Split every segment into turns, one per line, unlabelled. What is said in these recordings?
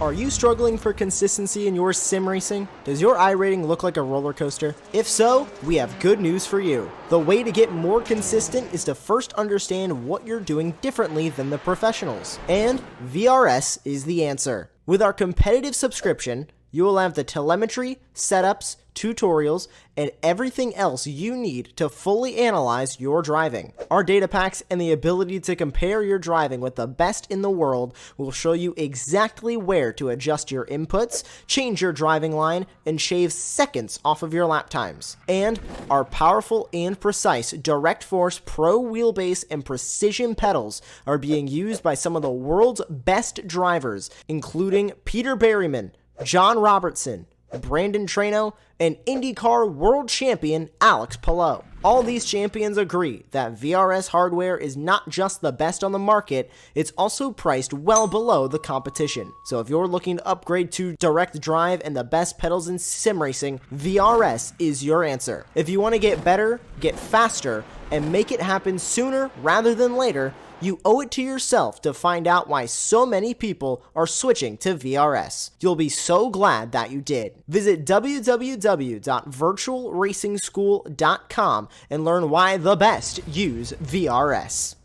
Are you struggling for consistency in your sim racing? Does your iRating look like a roller coaster? If so, we have good news for you. The way to get more consistent is to first understand what you're doing differently than the professionals. And VRS is the answer. With our competitive subscription, you will have the telemetry, setups, tutorials, and everything else you need to fully analyze your driving. Our data packs and the ability to compare your driving with the best in the world will show you exactly where to adjust your inputs, change your driving line, and shave seconds off of your lap times. And our powerful and precise Direct Force Pro wheelbase and precision pedals are being used by some of the world's best drivers, including Peter Berryman, John Robertson, Brandon Trano, and IndyCar World Champion Alex Palou. All these champions agree that VRS hardware is not just the best on the market, it's also priced well below the competition. So if you're looking to upgrade to direct drive and the best pedals in sim racing, VRS is your answer. If you want to get better, get faster, and make it happen sooner rather than later, you owe it to yourself to find out why so many people are switching to VRS. You'll be so glad that you did. Visit www.virtualracingschool.com and learn why the best use VRS.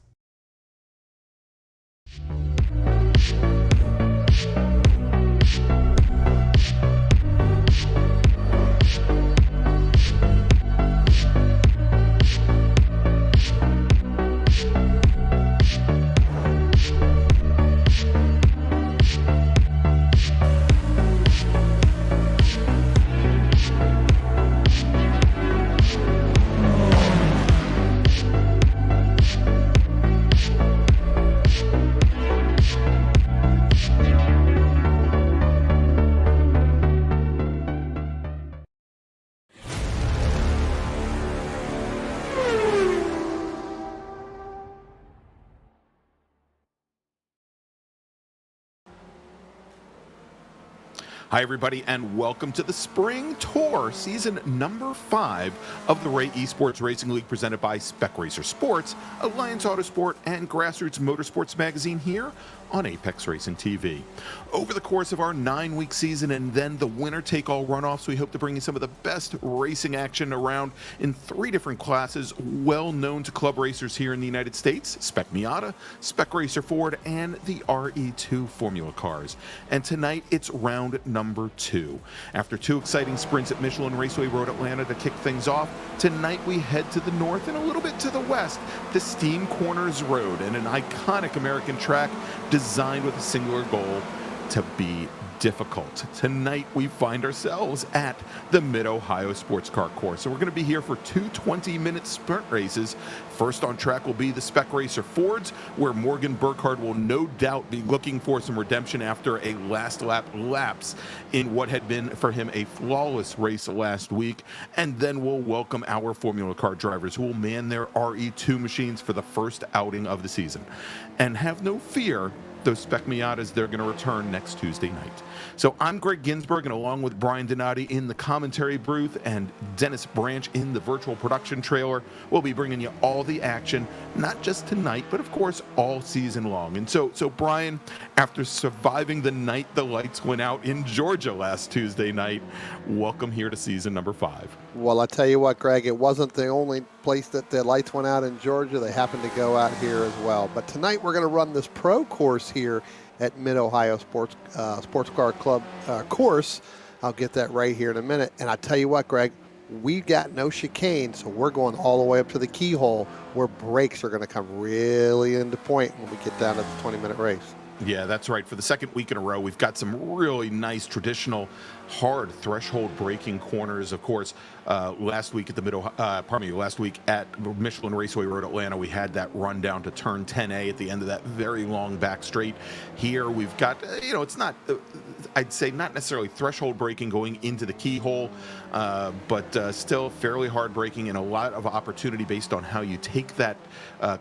Hi, everybody, and welcome to the Spring Tour, season number 5 of the Ray Esports Racing League presented by Spec Racer Sports, Alliance Autosport, and Grassroots Motorsports Magazine here on Apex Racing TV. Over the course of our 9-week season and then the winner-take-all runoffs, we hope to bring you some of the best racing action around in 3 different classes well known to club racers here in the United States: Spec Miata, Spec Racer Ford, and the RE2 Formula cars. And tonight, it's round number 2. After 2 exciting sprints at Michelin Raceway Road Atlanta to kick things off, tonight we head to the north and a little bit to the west to Steam Corners Road, and an iconic American track designed with a singular goal: to be difficult. Tonight we find ourselves at the Mid-Ohio Sports Car Course. So we're going to be here for 2 20-minute sprint races. First on track will be the Spec Racer Fords, where Morgan Burkhardt will no doubt be looking for some redemption after a last lap lapse in what had been for him a flawless race last week. And then we'll welcome our Formula Car drivers who will man their RE2 machines for the first outing of the season. And have no fear, those Spec Miatas, they're going to return next Tuesday night. So I'm Greg Ginsberg, and along with Brian Donati in the commentary booth and Dennis Branch in the virtual production trailer, we'll be bringing you all the action, not just tonight, but of course all season long. And so Brian, after surviving the night the lights went out in Georgia last Tuesday night, welcome here to season number 5.
Well, I tell you what, Greg, it wasn't the only place that the lights went out in Georgia. They happened to go out here as well. But tonight we're going to run this pro course here at Mid-Ohio Sports Car Club course. I'll get that right here in a minute. And I tell you what, Greg, we got no chicane, so we're going all the way up to the keyhole where brakes are going to come really into point when we get down to the 20-minute race.
Yeah, that's right. For the second week in a row, we've got some really nice traditional hard threshold braking corners. Of course, last week at Michelin Raceway Road Atlanta, we had that run down to turn 10A at the end of that very long back straight. Here we've got, it's not, I'd say not necessarily threshold braking going into the keyhole, but still fairly hard braking and a lot of opportunity based on how you take that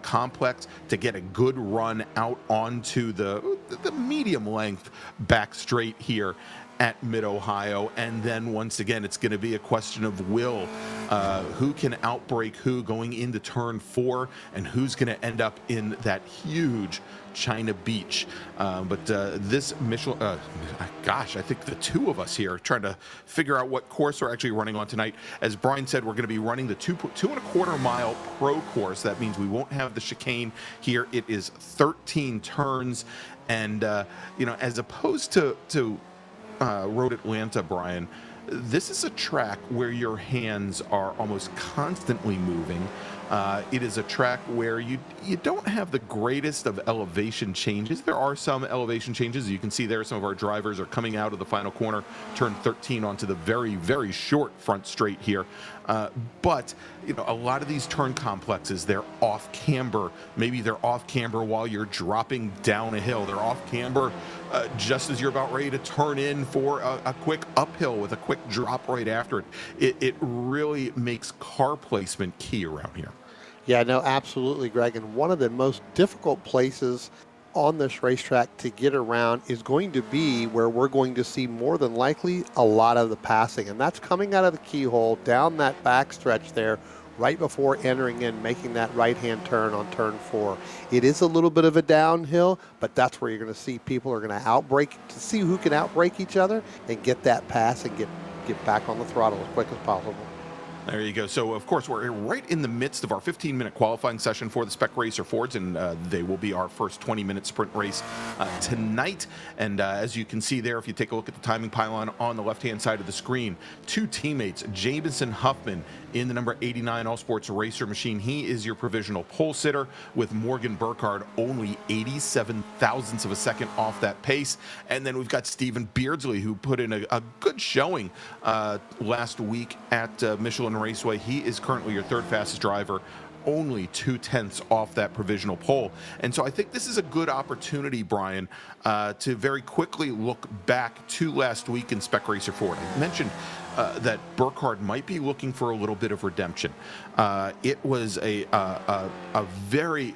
complex to get a good run out onto the medium length back straight here. at Mid-Ohio. And then once again, it's going to be a question of who can outbrake who going into turn 4, and who's going to end up in that huge China Beach. This Michelin, gosh, I think the two of us here are trying to figure out what course we're actually running on tonight. As Brian said, we're going to be running the 2.25 mile pro course. That means we won't have the chicane here. It is 13 turns, and as opposed to Road Atlanta, Brian, this is a track where your hands are almost constantly moving. It is a track where you don't have the greatest of elevation changes. There are some elevation changes. You can see there some of our drivers are coming out of the final corner, turn 13 onto the very, very short front straight here. But a lot of these turn complexes, they're off camber. Maybe they're off camber while you're dropping down a hill. They're off camber just as you're about ready to turn in for a quick uphill with a quick drop right after it. It really makes car placement key around here.
Yeah, no, absolutely, Greg. And one of the most difficult places on this racetrack to get around is going to be where we're going to see more than likely a lot of the passing. And that's coming out of the keyhole down that back stretch there right before entering in, making that right-hand turn on turn 4. It is a little bit of a downhill, but that's where you're going to see people are going to outbrake to see who can outbrake each other and get that pass and get back on the throttle as quick as possible.
There you go. So, of course, we're right in the midst of our 15-minute qualifying session for the Spec Racer Fords, and they will be our first 20-minute sprint race tonight. And as you can see there, if you take a look at the timing pylon on the left-hand side of the screen, two teammates, Jameson Huffman in the number 89 Allsports Racer machine. He is your provisional pole sitter, with Morgan Burkhardt only 87 thousandths of a second off that pace. And then we've got Stephen Beardsley, who put in a good showing last week at Michelin Raceway. He is currently your third fastest driver, only 2/10 off that provisional pole. And so I think this is a good opportunity, Brian, to very quickly look back to last week in Spec Racer Ford. I mentioned that Burkhardt might be looking for a little bit of redemption. It was a very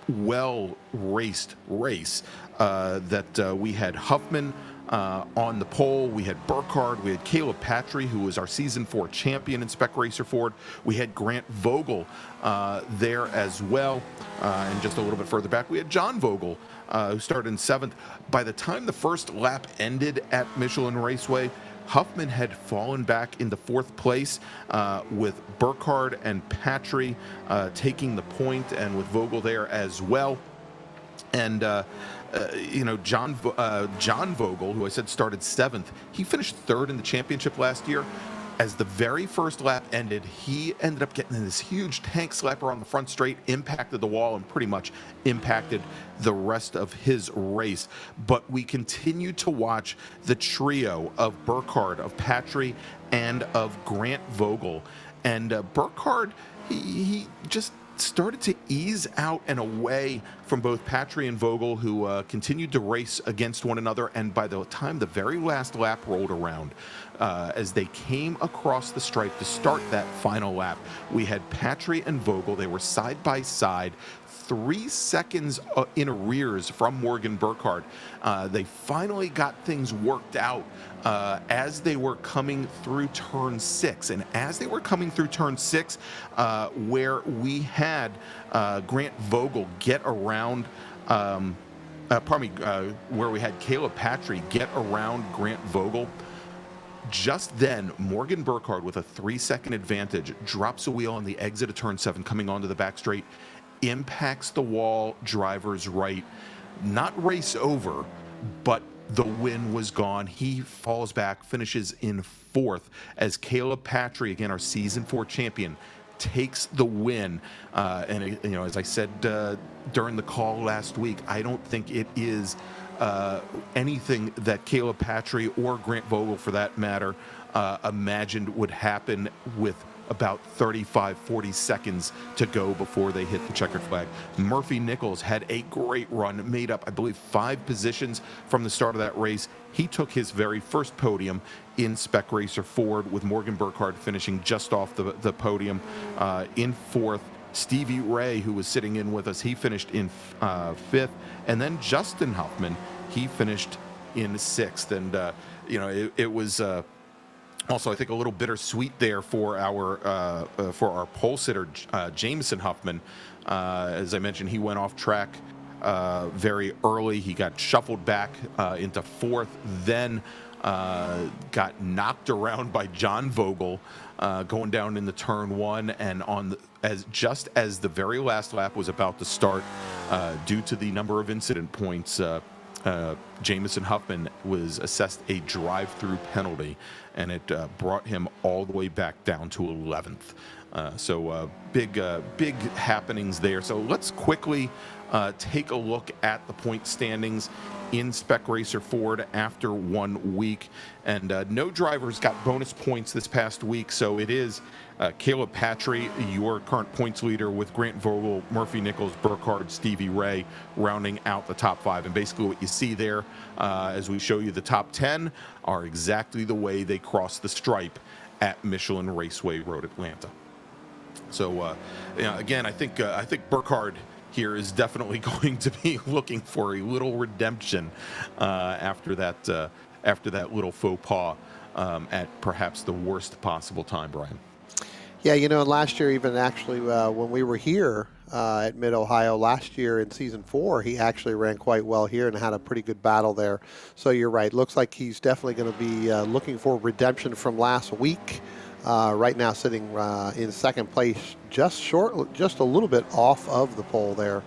well raced race that we had Huffman on the pole. We had Burkhardt, we had Caleb Patry, who was our Season 4 champion in Spec Racer Ford. We had Grant Vogel there as well. And just a little bit further back, we had John Vogel, who started in 7th. By the time the first lap ended at Michelin Raceway, Huffman had fallen back into 4th place, with Burkhardt and Patry taking the point, and with Vogel there as well. And John Vogel, who I said started 7th, he finished 3rd in the championship last year. As the very first lap ended, he ended up getting this huge tank slapper on the front straight, impacted the wall, and pretty much impacted the rest of his race. But we continued to watch the trio of Burkhardt, of Patry, and of Grant Vogel. And Burkhardt, he just started to ease out and away from both Patry and Vogel, who continued to race against one another. And by the time the very last lap rolled around, as they came across the stripe to start that final lap, we had Patry and Vogel. They were side by side, 3 seconds in arrears from Morgan Burkhardt. They finally got things worked out as they were coming through turn 6. And as they were coming through turn 6, where we had Grant Vogel get around, where we had Caleb Patry get around Grant Vogel, just then, Morgan Burkhardt, with a 3-second advantage, drops a wheel on the exit of turn 7 coming onto the back straight, impacts the wall, driver's right. Not race over, but the win was gone. He falls back, finishes in 4th, as Caleb Patry, again our Season 4 champion, takes the win. And as I said during the call last week, I don't think it is anything that Caleb Patry or Grant Vogel, for that matter, imagined would happen with about 35-40 seconds to go before they hit the checkered flag. Murphy Nichols had a great run, made up, I believe, 5 positions from the start of that race. He took his very first podium in Spec Racer Ford, with Morgan Burkhardt finishing just off the podium in 4th. Stevie Ray, who was sitting in with us, he finished in 5th. And then Justin Huffman, he finished in 6th. And it was also, I think, a little bittersweet there for our pole sitter, Jameson Huffman. As I mentioned, he went off track very early. He got shuffled back into fourth, then got knocked around by John Vogel going down in the turn one, and just as the very last lap was about to start, due to the number of incident points, Jameson Huffman was assessed a drive-through penalty, and it brought him all the way back down to 11th. So big happenings there. So let's quickly take a look at the point standings in Spec Racer Ford after 1 week. And no drivers got bonus points this past week, so it is Caleb Patry, your current points leader, with Grant Vogel, Murphy Nichols, Burkhardt, Stevie Ray rounding out the top 5. And basically what you see there, as we show you the top 10, are exactly the way they cross the stripe at Michelin Raceway Road, Atlanta. So, again, I think Burkhardt here is definitely going to be looking for a little redemption after that little faux pas at perhaps the worst possible time, Brian.
Yeah, last year, even actually when we were here at Mid-Ohio last year in Season 4, he actually ran quite well here and had a pretty good battle there. So you're right. Looks like he's definitely going to be looking for redemption from last week. Right now sitting in second place, just a little bit off of the pole there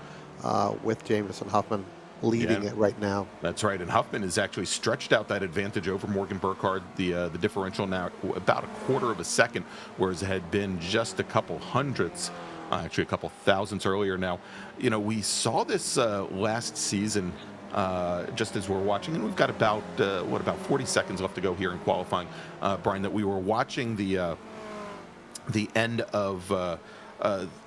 with Jameson Huffman leading it right now. That's
right, and Huffman has actually stretched out that advantage over Morgan Burkhardt, the differential now about a quarter of a second, whereas it had been just a couple hundredths, actually a couple thousandths earlier. Now, we saw this last season just as we're watching, and we've got about 40 seconds left to go here in qualifying, Brian, that we were watching the end of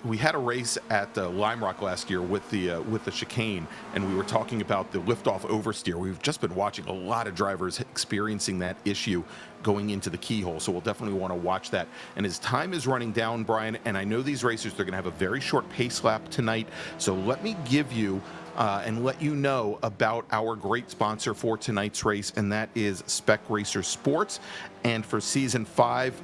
we had a race at Lime Rock last year with the chicane, and we were talking about the liftoff oversteer. We've just been watching a lot of drivers experiencing that issue going into the keyhole, so we'll definitely want to watch that. And as time is running down, Brian, and I know these racers, they're going to have a very short pace lap tonight, so let me give you and let you know about our great sponsor for tonight's race, and that is Spec Racer Sports. And for Season 5,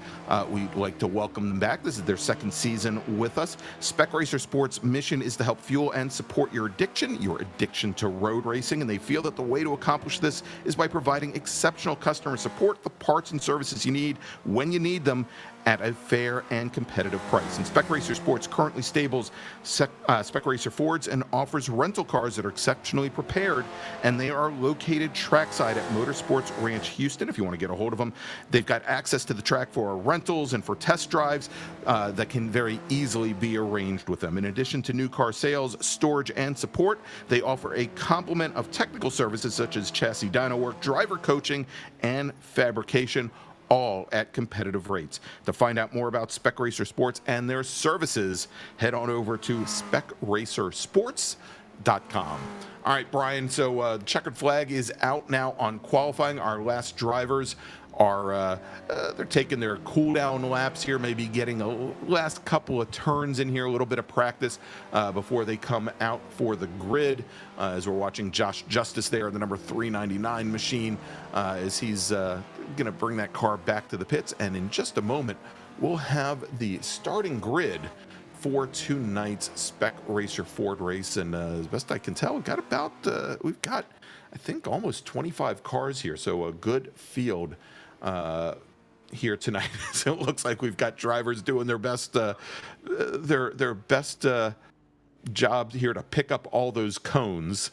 we'd like to welcome them back. This is their second season with us. Spec Racer Sports' mission is to help fuel and support your addiction to road racing, and they feel that the way to accomplish this is by providing exceptional customer support, the parts and services you need when you need them, at a fair and competitive price. And Spec Racer Sports currently stables Spec Racer Fords and offers rental cars that are exceptionally prepared, and they are located trackside at Motorsports Ranch Houston. If you want to get a hold of them, they've got access to the track for rentals and for test drives that can very easily be arranged with them. In addition to new car sales, storage, and support, they offer a complement of technical services such as chassis dyno work, driver coaching, and fabrication, all at competitive rates. To find out more about Spec Racer Sports and their services, head on over to specracersports.com. All right, Brian, so checkered flag is out now on qualifying. Our last drivers are they're taking their cool down laps here, maybe getting a last couple of turns in here, a little bit of practice before they come out for the grid. As we're watching Josh Justice there, the number 399 machine, as he's going to bring that car back to the pits. And in just a moment, we'll have the starting grid for tonight's Spec Racer Ford race. And as best I can tell, we've got I think almost 25 cars here, so a good field here tonight. So it looks like we've got drivers doing their best job here to pick up all those cones.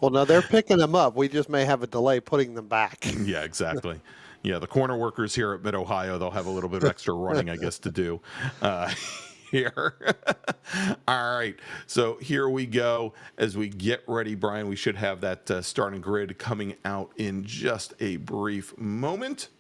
Well, no, they're picking them up. We just may have a delay putting them back.
Yeah, exactly. Yeah, the corner workers here at Mid-Ohio, they'll have a little bit of extra running, I guess, to do here. All right, so here we go. As we get ready, Brian, we should have that starting grid coming out in just a brief moment.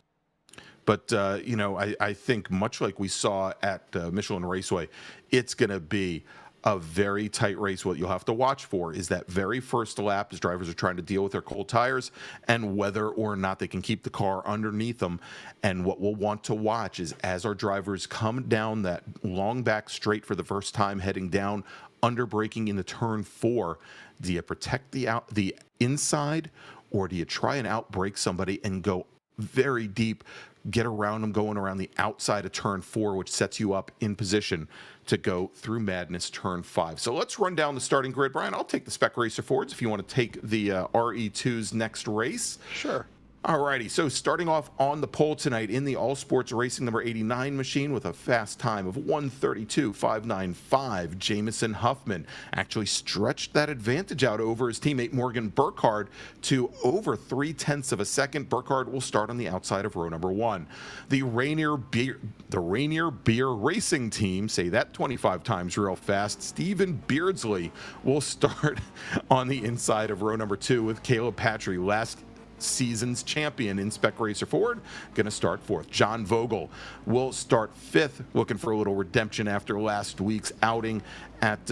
But, I think much like we saw at Michelin Raceway, it's going to be a very tight race. What you'll have to watch for is that very first lap as drivers are trying to deal with their cold tires and whether or not they can keep the car underneath them. And what we'll want to watch is as our drivers come down that long back straight for the first time, heading down, under braking into turn 4, do you protect the inside or do you try and outbrake somebody and go very deep, get around them going around the outside of turn 4, which sets you up in position to go through madness turn 5. So let's run down the starting grid. Brian, I'll take the Spec Racer Fords if you want to take the RE2's next race.
Sure.
Alrighty, so starting off on the pole tonight in the All Sports Racing number 89 machine with a fast time of 1:32.595, Jameson Huffman actually stretched that advantage out over his teammate Morgan Burkhardt to over 0.3 of a second. Burkhardt will start on the outside of row number 1. The Rainier Beer Racing team, say that 25 times real fast, Stephen Beardsley will start on the inside of row number 2 with Caleb Patry, last season's champion in Spec Racer Ford, going to start 4th. John Vogel will start 5th, looking for a little redemption after last week's outing at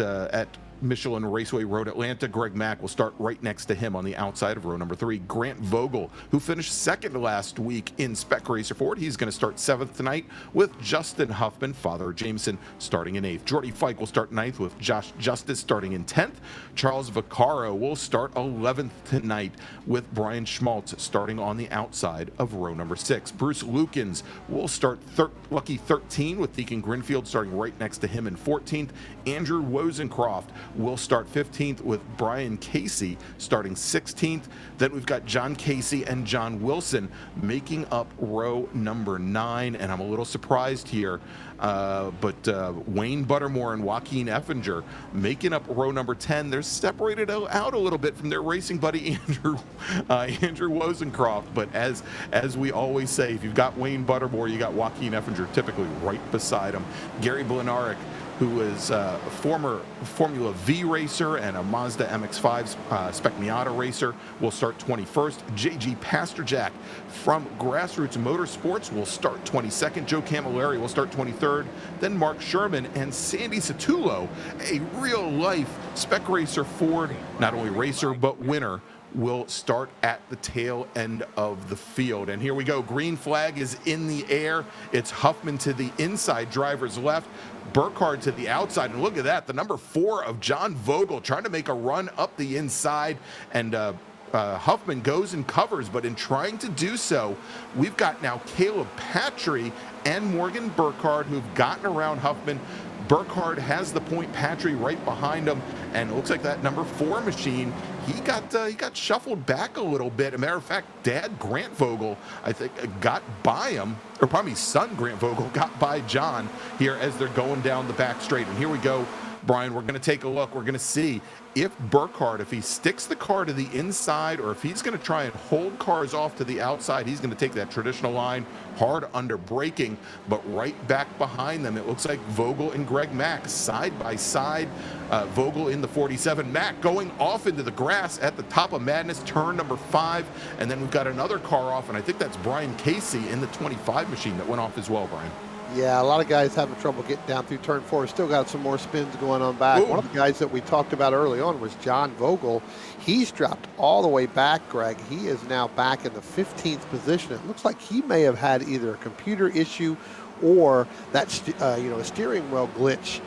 Michelin Raceway Road Atlanta. Greg Mack will start right next to him on the outside of row number 3. Grant Vogel, who finished 2nd last week in Spec Racer Ford, he's going to start 7th tonight with Justin Huffman, father of Jameson, starting in 8th. Jordy Fike will start 9th with Josh Justice starting in 10th. Charles Vaccaro will start 11th tonight with Brian Schmaltz starting on the outside of row number 6. Bruce Lukens will start lucky 13 with Deacon Grinfield starting right next to him in 14th. Andrew Wozencroft will start 15th with Brian Casey starting 16th. Then we've got John Casey and John Wilson making up row number 9, and I'm a little surprised here, but Wayne Buttermore and Joaquin Effinger making up row number 10. They're separated out a little bit from their racing buddy Andrew Wozencroft, but as we always say, if you've got Wayne Buttermore, you got Joaquin Effinger typically right beside him. Gary Blenaric, who is a former Formula V racer and a Mazda MX-5 Spec Miata racer, will start 21st. J.G. Pasterjack from Grassroots Motorsports will start 22nd. Joe Camilleri will start 23rd. Then Mark Sherman and Sandy Satullo, a real-life Spec Racer Ford, not only racer but winner, will start at the tail end of the field. And here we go. Green flag is in the air. It's Huffman to the inside, driver's left, Burkhardt to the outside. And look at that, the number 4 of John Vogel trying to make a run up the inside. And Huffman goes and covers, but in trying to do so, we've got now Caleb Patry and Morgan Burkhardt who've gotten around Huffman. Burkhardt has the point, Patry right behind him, and it looks like that number 4 machine, he got shuffled back a little bit. As a matter of fact, Dad Grant Vogel, I think, got by him, or probably son Grant Vogel got by John here as they're going down the back straight. And here we go, Brian, we're going to take a look. We're going to see if Burkhardt, if he sticks the car to the inside or if he's going to try and hold cars off to the outside. He's going to take that traditional line, hard under braking, but right back behind them, it looks like Vogel and Greg Mack side by side. Vogel in the 47, Mack going off into the grass at the top of Madness, turn number 5, and then we've got another car off, and I think that's Brian Casey in the 25 machine that went off as well, Brian.
Yeah, a lot of guys having trouble getting down through turn 4. Still got some more spins going on back. Ooh. One of the guys that we talked about early on was John Vogel. He's dropped all the way back, Greg. He is now back in the 15th position. It looks like he may have had either a computer issue or that a steering wheel glitch,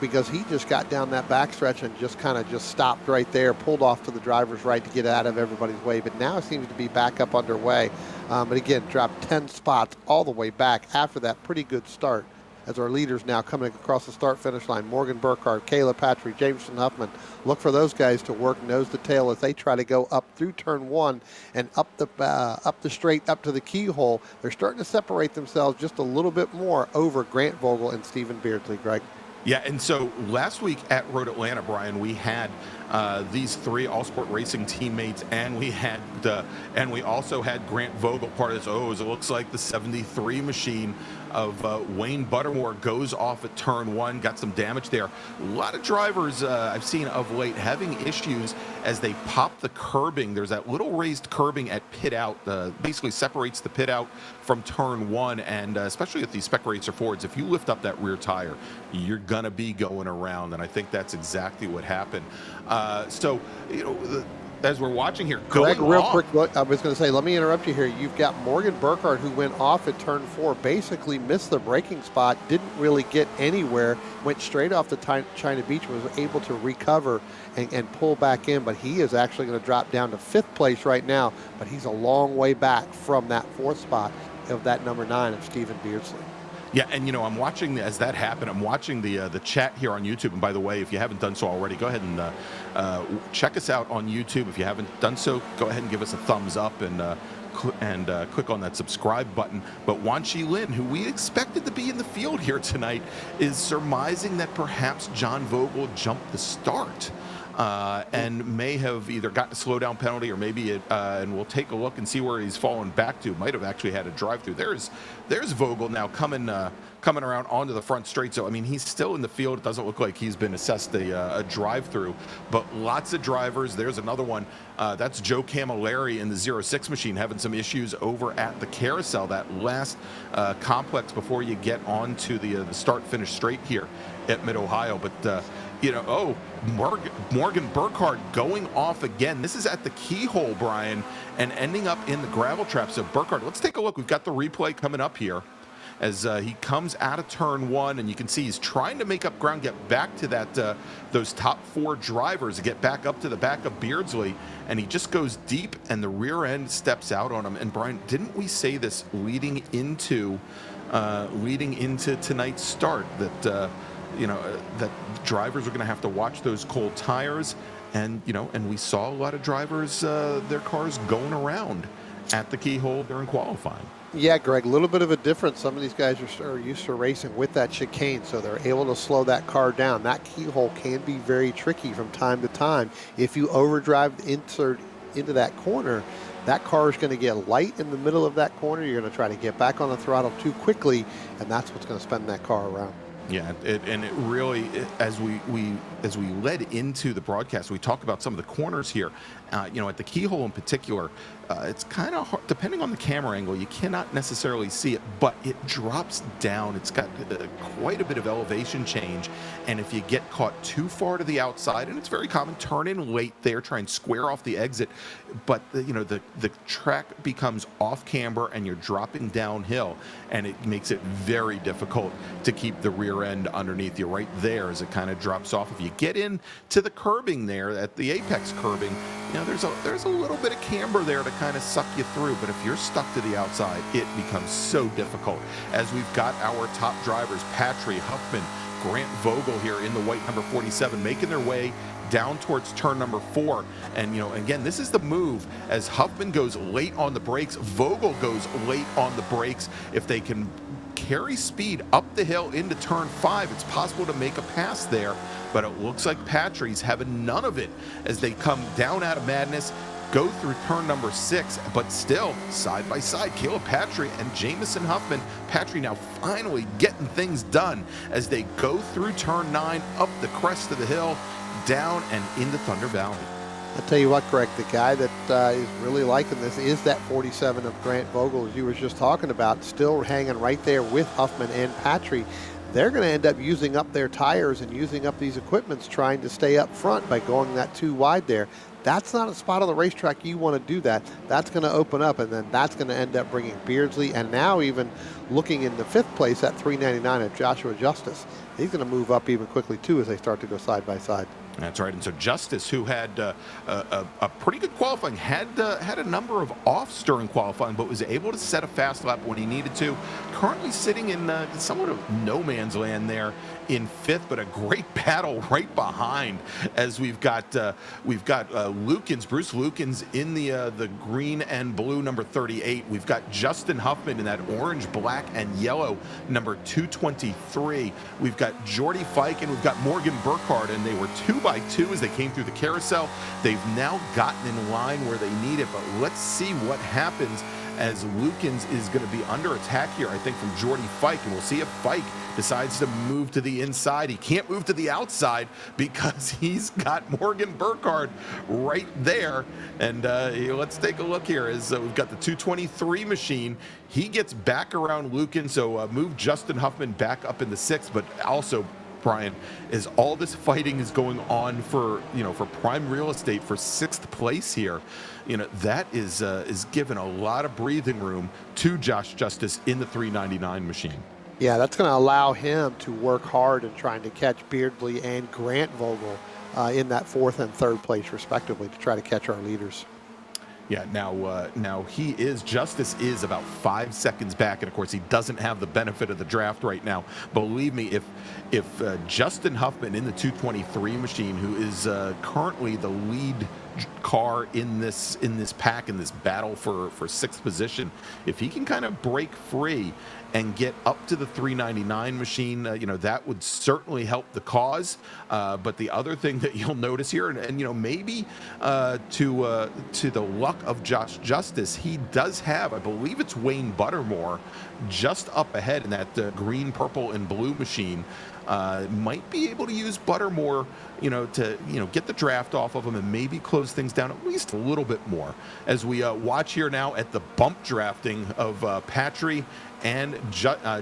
because he just got down that backstretch and just kind of stopped right there, pulled off to the driver's right to get out of everybody's way, but now seems to be back up underway. But again, dropped 10 spots all the way back after that pretty good start, as our leaders now coming across the start-finish line. Morgan Burkhardt, Caleb Patry, Jameson Huffman. Look for those guys to work nose to tail as they try to go up through turn 1 and up the straight up to the keyhole. They're starting to separate themselves just a little bit more over Grant Vogel and Stephen Beardsley, Greg.
Yeah, and so last week at Road Atlanta, Brian, we had these 3 All-Sport Racing teammates, and we also had Grant Vogel part of this. It looks like the 73 machine of Wayne Buttermore goes off at turn 1, got some damage there. A lot of drivers I've seen of late having issues as they pop the curbing. There's that little raised curbing at pit out, basically separates the pit out from turn 1, and especially with these Spec Racer Fords, if you lift up that rear tire, you're gonna be going around, and I think that's exactly what happened. So, as we're watching here,
Greg,
going
real
off.
quick, look, I was going to say, let me interrupt you here. You've got Morgan Burkhardt, who went off at turn 4, basically missed the braking spot, didn't really get anywhere, went straight off the China Beach, was able to recover and pull back in, but he is actually going to drop down to 5th place right now, but he's a long way back from that 4th spot of that number 9 of Stephen Beardsley.
Yeah, and you know, I'm watching as that happened. I'm watching the chat here on YouTube. And by the way, if you haven't done so already, go ahead and check us out on YouTube. If you haven't done so, go ahead and give us a thumbs up and click on that subscribe button. But Wan Chi Lin, who we expected to be in the field here tonight, is surmising that perhaps John Vogel jumped the start. And may have either gotten a slowdown penalty or maybe it, and we'll take a look and see where he's fallen back to. Might have actually had a drive-through. There's Vogel now coming around onto the front straight. So, I mean, he's still in the field. It doesn't look like he's been assessed a drive-through, but lots of drivers. There's another one. That's Joe Camilleri in the 06 machine having some issues over at the carousel, that last complex before you get onto the start-finish straight here at Mid-Ohio. But, you know, oh, Morgan Burkhardt going off again. This is at the keyhole, Brian, and ending up in the gravel trap. So Burkhardt, let's take a look. We've got the replay coming up here as he comes out of turn 1, and you can see he's trying to make up ground, get back to that those top 4 drivers, get back up to the back of Beardsley, and he just goes deep, and the rear end steps out on him. And Brian, didn't we say this leading into tonight's start that you know, that drivers are going to have to watch those cold tires, and you know, and we saw a lot of drivers their cars going around at the keyhole during qualifying.
Yeah, Greg, a little bit of a difference. Some of these guys are used to racing with that chicane, so they're able to slow that car down. That keyhole can be very tricky from time to time. If you overdrive the insert into that corner, that car is going to get light in the middle of that corner. You're going to try to get back on the throttle too quickly, and that's what's going to spin that car around.
Yeah, it really, as we led into the broadcast, we talked about some of the corners here. You know, at the keyhole in particular, it's kind of hard, depending on the camera angle, you cannot necessarily see it, but it drops down. It's got quite a bit of elevation change, and if you get caught too far to the outside, and it's very common, turn in late there, try and square off the exit, but you know, the track becomes off camber and you're dropping downhill, and it makes it very difficult to keep the rear end underneath you right there as it kind of drops off. If you get into the curbing there at the apex curbing, you know, there's a little bit of camber there to kind of suck you through, but if you're stuck to the outside, it becomes so difficult. As we've got our top drivers, Patry, Huffman, Grant Vogel here in the white number 47, making their way down towards turn number 4. And, you know, again, this is the move. As Huffman goes late on the brakes, Vogel goes late on the brakes. If they can carry speed up the hill into turn 5, it's possible to make a pass there, but it looks like Patry's having none of it as they come down out of madness, go through turn number 6, but still side by side, Caleb Patry and Jameson Huffman. Patry now finally getting things done as they go through turn 9, up the crest of the hill, down and into Thunder Valley.
I'll tell you what, Greg, the guy that is really liking this is that 47 of Grant Vogel, as you were just talking about, still hanging right there with Huffman and Patry. They're going to end up using up their tires and using up these equipments trying to stay up front by going that too wide there. That's not a spot on the racetrack you want to do that. That's going to open up, and then that's going to end up bringing Beardsley, and now even looking in the 5th place at 399 of Joshua Justice. He's going to move up even quickly too as they start to go side by side.
That's right. And so Justice, who had a pretty good qualifying, had a number of offs during qualifying, but was able to set a fast lap when he needed to. Currently sitting in somewhat of no man's land there in 5th, but a great battle right behind as we've got Lukens, Bruce Lukens in the green and blue number 38. We've got Justin Huffman in that orange, black, and yellow number 223. We've got Jordy Fike and we've got Morgan Burkhardt, and they were 2x2 as they came through the carousel. They've now gotten in line where they need it, but let's see what happens as Lukens is going to be under attack here, I think, from Jordy Fike, and we'll see if Fike decides to move to the inside. He can't move to the outside because he's got Morgan Burkhardt right there. And let's take a look here as we've got the 223 machine. He gets back around Lukens, so move Justin Huffman back up in the 6th, but also Brian, is all this fighting is going on for, for prime real estate for 6th place here. That is given a lot of breathing room to Josh Justice in the 399 machine.
Yeah, that's going to allow him to work hard in trying to catch Beardsley and Grant Vogel in that 4th and 3rd place, respectively, to try to catch our leaders.
Yeah, now Justice is about 5 seconds back, and of course he doesn't have the benefit of the draft right now. Believe me, if Justin Huffman in the 223 machine, who is currently the lead car in this pack, in this battle for 6th position, if he can kind of break free and get up to the 399 machine, that would certainly help the cause. But the other thing that you'll notice here, and maybe to the luck of Josh Justice, he does have, I believe it's Wayne Buttermore, just up ahead in that green, purple, and blue machine. Might be able to use Buttermore, to get the draft off of him and maybe close things down at least a little bit more. As we watch here now at the bump drafting of Patry and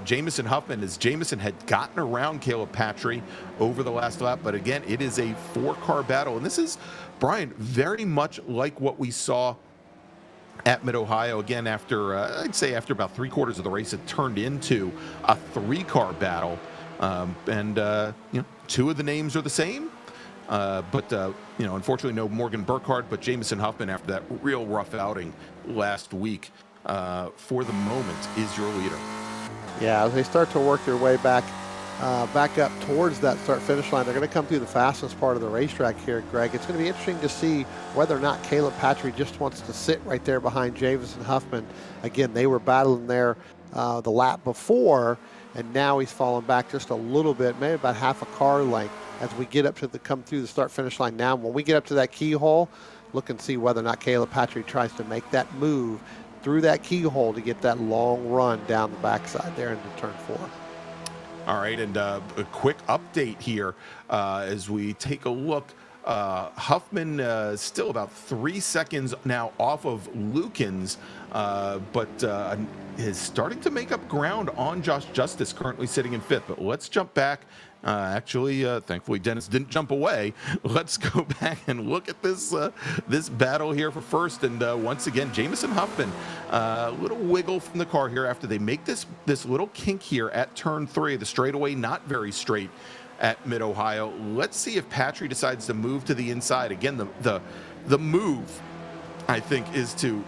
Jameson Huffman, as Jameson had gotten around Caleb Patry over the last lap, but again, it is a 4-car battle, and this is, Brian, very much like what we saw at Mid-Ohio. Again, I'd say after about 3/4 of the race, it turned into a 3-car battle. And 2 of the names are the same, but unfortunately no Morgan Burkhardt, but Jameson Huffman, after that real rough outing last week, for the moment is your leader.
Yeah, as they start to work their way back up towards that start-finish line, they're going to come through the fastest part of the racetrack here, Greg. It's going to be interesting to see whether or not Caleb Patry just wants to sit right there behind Jameson Huffman. Again, they were battling there the lap before, and now he's fallen back just a little bit, maybe about half a car length as we get up to come through the start-finish line. Now, when we get up to that keyhole, look and see whether or not Caleb Patry tries to make that move through that keyhole to get that long run down the backside there into turn 4.
All right, and a quick update here as we take a look. Huffman still about 3 seconds now off of Lukens, but is starting to make up ground on Josh Justice, currently sitting in 5th. But let's jump back. Thankfully, Dennis didn't jump away. Let's go back and look at this battle here for first. And once again, Jameson Huffman, a little wiggle from the car here after they make this little kink here at turn 3. The straightaway not very straight at Mid-Ohio. Let's see if Patry decides to move to the inside. Again, the move, I think, is to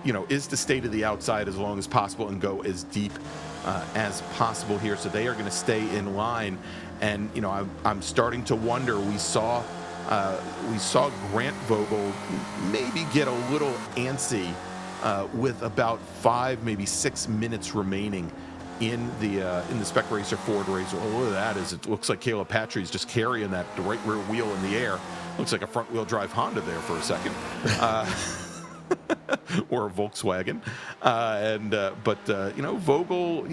stay to the outside as long as possible and go as deep as possible here. So they are going to stay in line. And I'm starting to wonder. We saw Grant Vogel maybe get a little antsy with about 5, maybe 6 minutes remaining in the Spec Racer Ford race. Well, look at that, is it looks like Caleb Patry is just carrying that right rear wheel in the air. Looks like a front wheel drive Honda there for a second. Or a Volkswagen. But Vogel,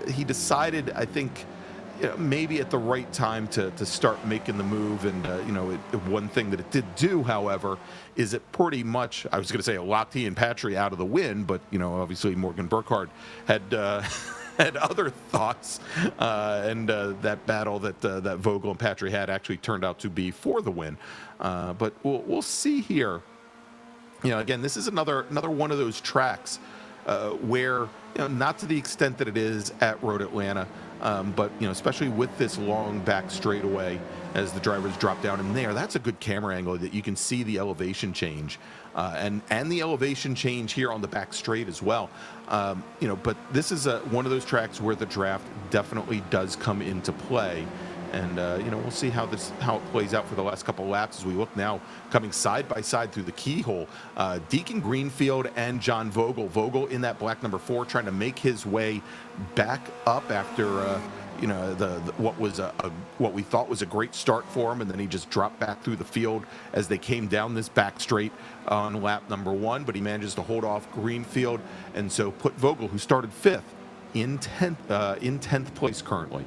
he decided, I think, maybe at the right time to start making the move. And, one thing that it did do, however, is it pretty much, I was going to say, it locked he and Patry out of the win, but, obviously Morgan Burkhardt had had other thoughts, and that battle that Vogel and Patry had actually turned out to be for the win. But we'll see here. Again, this is another one of those tracks where, not to the extent that it is at Road Atlanta, but especially with this long back straightaway as the drivers drop down in there, that's a good camera angle that you can see the elevation change, and the elevation change here on the back straight as well. But this is one of those tracks where the draft definitely does come into play. And, we'll see how it plays out for the last couple laps as we look now coming side by side through the keyhole. Deacon Greenfield and John Vogel. Vogel in that black number 4 trying to make his way back up after, what we thought was a great start for him. And then he just dropped back through the field as they came down this back straight on lap number 1. But he manages to hold off Greenfield and so put Vogel, who started 5th, in 10th place currently.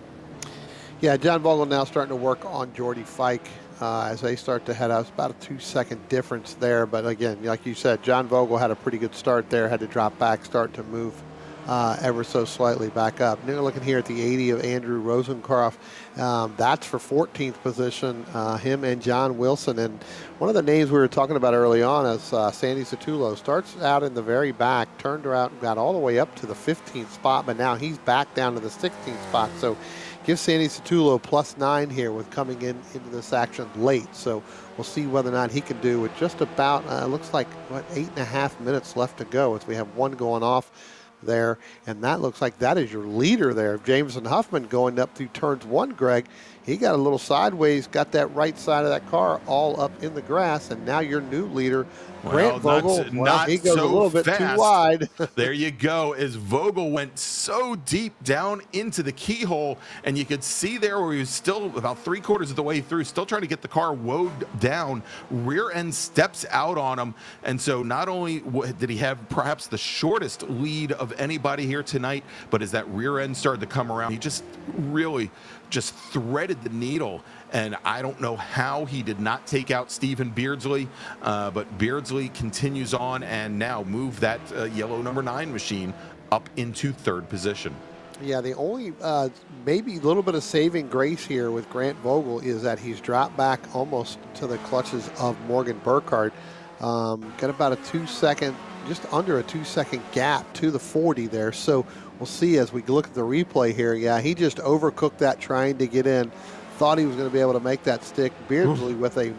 Yeah, John Vogel now starting to work on Jordy Fike as they start to head out. It's about a 2-second difference there. But again, like you said, John Vogel had a pretty good start there, had to drop back, start to move ever so slightly back up. Now looking here at the 80 of Andrew Rosencroft. That's for 14th position, him and John Wilson. And one of the names we were talking about early on is Sandy Satullo. Starts out in the very back, turned around, got all the way up to the 15th spot, but now he's back down to the 16th spot. So give Sandy Satullo +9 here with coming into this action late. So we'll see whether or not he can do with just about, looks like, 8.5 minutes left to go as we have one going off there, and that looks like that is your leader there. Jameson Huffman going up through turns 1, Greg. He got a little sideways, got that right side of that car all up in the grass, and now your new leader, Grant Vogel, he goes a little bit too wide.
There you go, as Vogel went so deep down into the keyhole, and you could see there where he was still about 3/4 of the way through, still trying to get the car woed down. Rear end steps out on him, and so not only did he have perhaps the shortest lead of anybody here tonight, but as that rear end started to come around, he just really just threaded the needle, and I don't know how he did not take out Stephen Beardsley, but Beardsley continues on and now moved that yellow number 9 machine up into 3rd position.
Yeah, the only maybe a little bit of saving grace here with Grant Vogel is that he's dropped back almost to the clutches of Morgan Burkhardt. Got about a 2-second, just under a 2-second gap to the 40 there. So we'll see as we look at the replay here. Yeah, he just overcooked that trying to get in. Thought he was going to be able to make that stick. Beardsley with a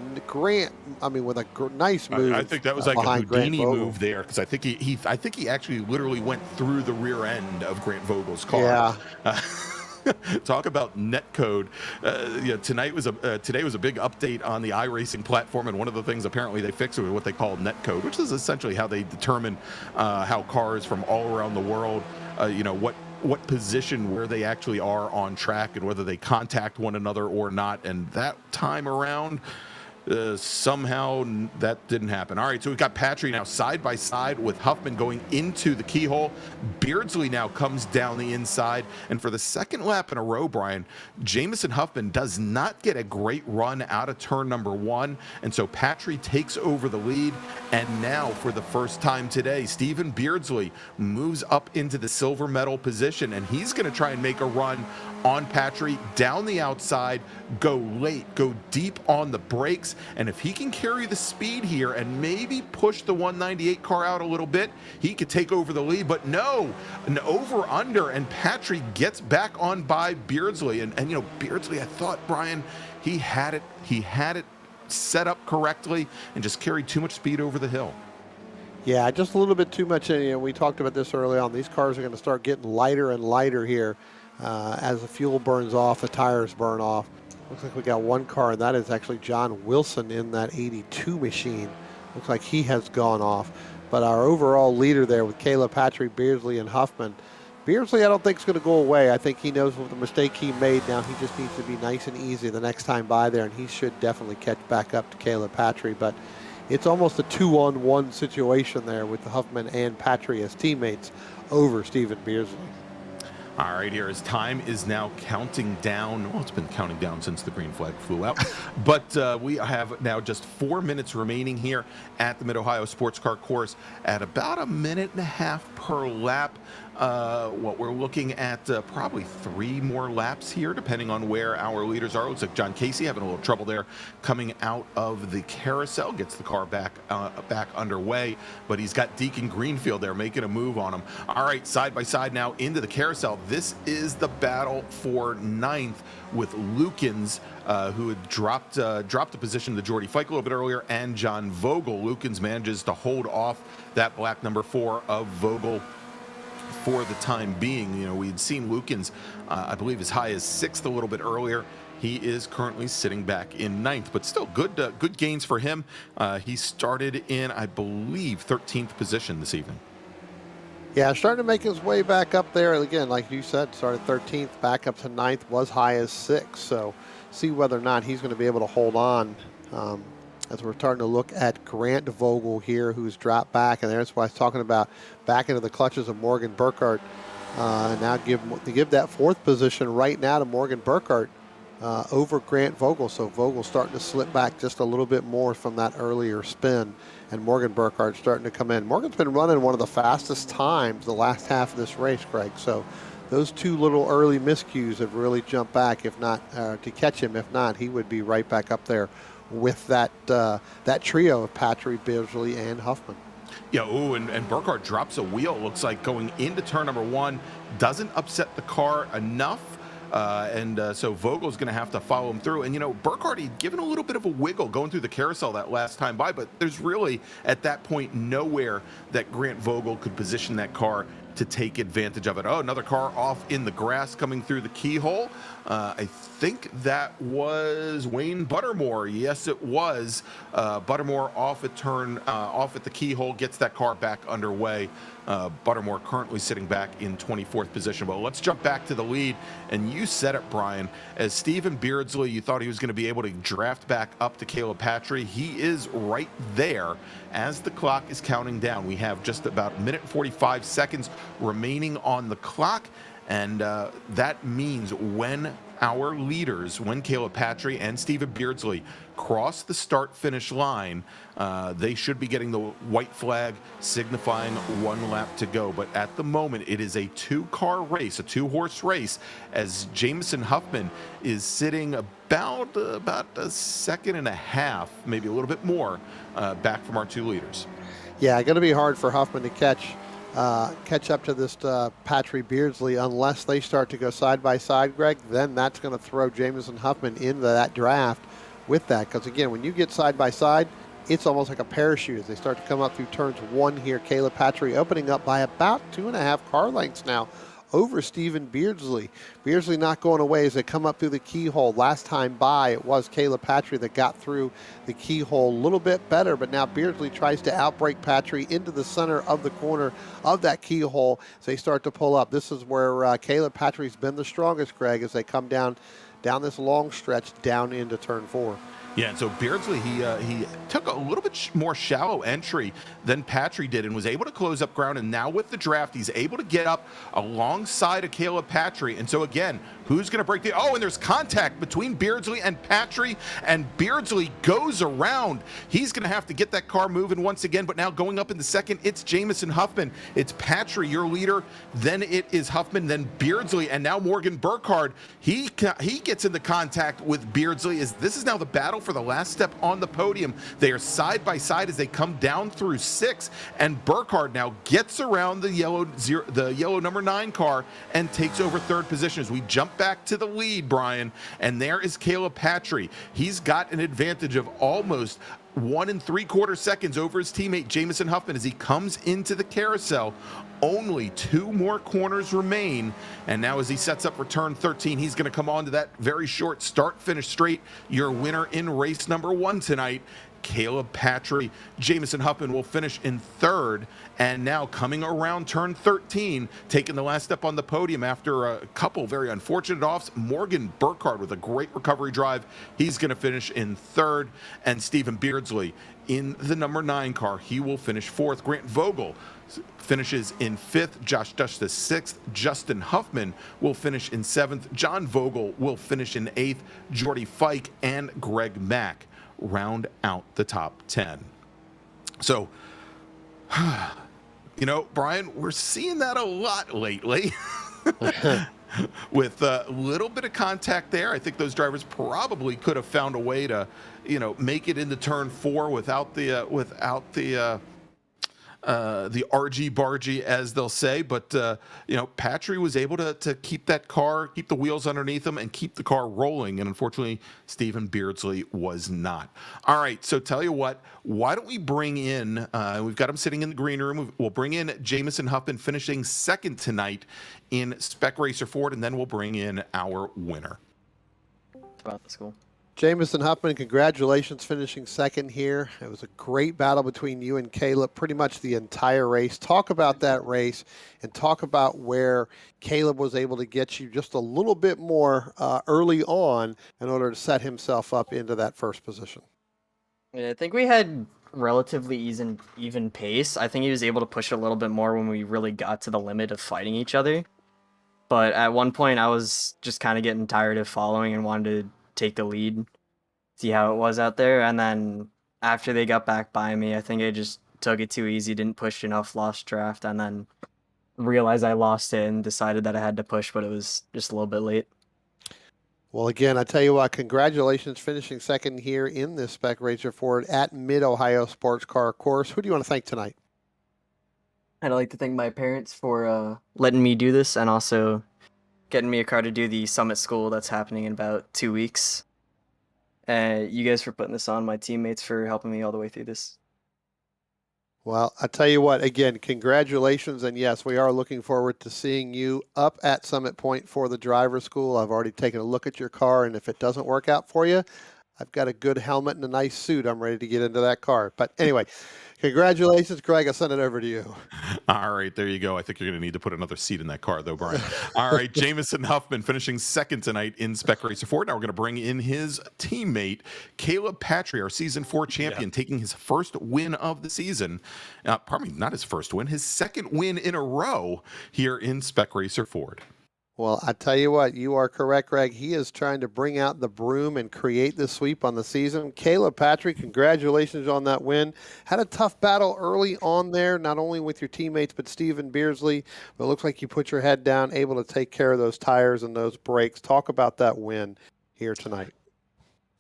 nice move.
I think that was like a Houdini move there, because I think he actually literally went through the rear end of Grant Vogel's car.
Yeah.
Talk about netcode. Today was a big update on the iRacing platform, and one of the things apparently they fixed was what they call netcode, which is essentially how they determine how cars from all around the world, what position where they actually are on track and whether they contact one another or not. And that time around, somehow that didn't happen. All right, so we've got Patry now side by side with Huffman going into the keyhole. Beardsley now comes down the inside, and for the second lap in a row, Brian, Jameson Huffman does not get a great run out of turn number 1, and so Patry takes over the lead. And now, for the first time today, Stephen Beardsley moves up into the silver medal position, and he's going to try and make a run on Patry down the outside, go late, go deep on the brakes, and if he can carry the speed here and maybe push the 198 car out a little bit, he could take over the lead. But no, an over-under, and Patry gets back on by Beardsley. And Beardsley, I thought, Brian, he had it set up correctly and just carried too much speed over the hill.
Yeah, just a little bit too much. We talked about this early on. These cars are going to start getting lighter and lighter here as the fuel burns off, the tires burn off. Looks like we got one car, and that is actually John Wilson in that 82 machine. Looks like he has gone off. But our overall leader there with Caleb Patry, Beardsley, and Huffman. Beardsley, I don't think is going to go away. I think he knows what the mistake he made. Now he just needs to be nice and easy the next time by there, and he should definitely catch back up to Caleb Patry. But it's almost a 2-on-1 situation there with the Huffman and Patry as teammates over Stephen Beardsley.
All right, here his time is now counting down. Well, it's been counting down since the green flag flew out. But we have now just 4 minutes remaining here at the Mid-Ohio Sports Car Course at about 1.5 minutes per lap. What we're looking at probably 3 more laps here, depending on where our leaders are. Looks like John Casey having a little trouble there coming out of the carousel. Gets the car back underway, but he's got Deacon Greenfield there making a move on him. All right, side by side now into the carousel. This is the battle for 9th with Lukens, who had dropped the position to Jordy Fike a little bit earlier, and John Vogel. Lukens manages to hold off that black number 4 of Vogel for the time being. We had seen Lukens, I believe, as high as 6th a little bit earlier. He is currently sitting back in 9th, but still good gains for him. He started in, I believe, 13th position this evening.
Yeah, starting to make his way back up there. Again, like you said, started 13th, back up to 9th, was high as 6th. So see whether or not he's going to be able to hold on. As we're starting to look at Grant Vogel here, who's dropped back, and that's why I was talking about back into the clutches of Morgan Burkhardt. Now give that 4th position right now to Morgan Burkhardt. over Grant Vogel. So Vogel's starting to slip back just a little bit more from that earlier spin, and Morgan Burkhardt starting to come in. Morgan's been running one of the fastest times the last half of this race, Craig. So those two little early miscues have really jumped back, if not to catch him. If not, he would be right back up there with that that trio of Patry, Beardsley, and Huffman.
Yeah, ooh, and Burkhardt drops a wheel, looks like, going into turn number 1, doesn't upset the car enough. So Vogel's going to have to follow him through. And, you know, Burkhardt, he'd given a little bit of a wiggle going through the carousel that last time by, but there's really, at that point, nowhere that Grant Vogel could position that car to take advantage of it. Oh, another car off in the grass coming through the keyhole. I think that was Wayne Buttermore. Yes, it was. Buttermore off at the keyhole, gets that car back underway. Buttermore currently sitting back in 24th position. But let's jump back to the lead. And you said it, Brian. As Stephen Beardsley, you thought he was going to be able to draft back up to Caleb Patry. He is right there as the clock is counting down. We have just about a minute and 45 seconds remaining on the clock. And that means when our leaders, when Caleb Patry and Stephen Beardsley cross the start-finish line, they should be getting the white flag signifying 1 lap to go. But at the moment, it is a 2-car race, a 2-horse race, as Jameson Huffman is sitting about a second and a half, maybe a little bit more, back from our 2 leaders.
Yeah, going to be hard for Huffman to catch up to this Patry Beardsley unless they start to go side by side, Greg. Then that's going to throw Jameson Huffman into that draft with that, because again, when you get side by side, it's almost like a parachute as they start to come up through turns 1 here. Caleb Patry opening up by about 2.5 car lengths now over Stephen Beardsley. Beardsley not going away as they come up through the keyhole. Last time by, it was Caleb Patry that got through the keyhole a little bit better, but now Beardsley tries to outbrake Patry into the center of the corner of that keyhole as they start to pull up. This is where Caleb Patry's been the strongest, Greg, as they come down this long stretch down into turn 4.
Yeah, and so Beardsley, he took a little bit more shallow entry than Patry did and was able to close up ground. And now with the draft, he's able to get up alongside of Caleb Patry. And so again, who's going to break the... Oh, and there's contact between Beardsley and Patry, and Beardsley goes around. He's going to have to get that car moving once again, but now going up in the second, it's Jameson Huffman. It's Patry, your leader. Then it is Huffman, then Beardsley, and now Morgan Burkhardt. He gets into contact with Beardsley. This is now the battle for the last step on the podium. They are side by side as they come down through 6, and Burkhardt now gets around the yellow number 9 car and takes over 3rd position as we jump back to the lead, Brian. And there is Caleb Patry. He's got an advantage of almost 1 3/4 seconds over his teammate Jameson Huffman as he comes into the carousel. Only 2 more corners remain, and now as he sets up for turn 13, he's going to come on to that very short start-finish straight. Your winner in race number 1 tonight, Caleb Patry. Jameson Huffman will finish in 3rd, and now coming around turn 13, taking the last step on the podium after a couple very unfortunate offs, Morgan Burkhardt with a great recovery drive. He's going to finish in 3rd, and Stephen Beardsley in the number 9 car. He will finish 4th. Grant Vogel finishes in 5th. Josh Dushtis 6th. Justin Huffman will finish in 7th. John Vogel will finish in 8th. Jordy Fike and Greg Mack round out the top 10. So, you know, Brian, we're seeing that a lot lately. With a little bit of contact there, I think those drivers probably could have found a way to, you know, make it into turn 4 without the RG bargy, as they'll say. But you know, Patry was able to keep that car, keep the wheels underneath him, and keep the car rolling. And unfortunately, Stephen Beardsley was not. All right, so tell you what, why don't we bring in? We've got him sitting in the green room. We'll bring in Jameson Huffman, finishing 2nd tonight in Spec Racer Ford, and then we'll bring in our winner.
About the school.
Jameson Huffman, congratulations finishing 2nd here. It was a great battle between you and Caleb pretty much the entire race. Talk about that race and talk about where Caleb was able to get you just a little bit more early on in order to set himself up into that 1st position.
Yeah, I think we had relatively even pace. I think he was able to push a little bit more when we really got to the limit of fighting each other. But at one point, I was just kind of getting tired of following and wanted to take the lead, see how it was out there. And then after they got back by me, I think I just took it too easy, didn't push enough, lost draft, and then realized I lost it and decided that I had to push, but it was just a little bit late.
Well, again, I tell you what, congratulations finishing second here in this Spec Racer Ford at Mid-Ohio Sports Car Course. Who do you want to thank tonight?
I'd like to thank my parents for letting me do this and also getting me a car to do the Summit School that's happening in about 2 weeks. And you guys for putting this on, my teammates for helping me all the way through this.
Well, I tell you what, again, congratulations. And yes, we are looking forward to seeing you up at Summit Point for the driver school. I've already taken a look at your car, and if it doesn't work out for you, I've got a good helmet and a nice suit. I'm ready to get into that car. But anyway, congratulations, Greg. I'll send it over to you.
All right, there you go. I think you're going to need to put another seat in that car, though, Brian. All right, Jameson Huffman finishing second tonight in Spec Racer Ford. Now we're going to bring in his teammate, Caleb Patry, our Season 4 champion, taking his first win of the season. Pardon me, not his first win, his second win in a row here in Spec Racer Ford.
Well, I tell you what, you are correct, Greg. He is trying to bring out the broom and create the sweep on the season. Caleb Patry, congratulations on that win. Had a tough battle early on there, not only with your teammates, but Stephen Beardsley. But it looks like you put your head down, able to take care of those tires and those brakes. Talk about that win here tonight.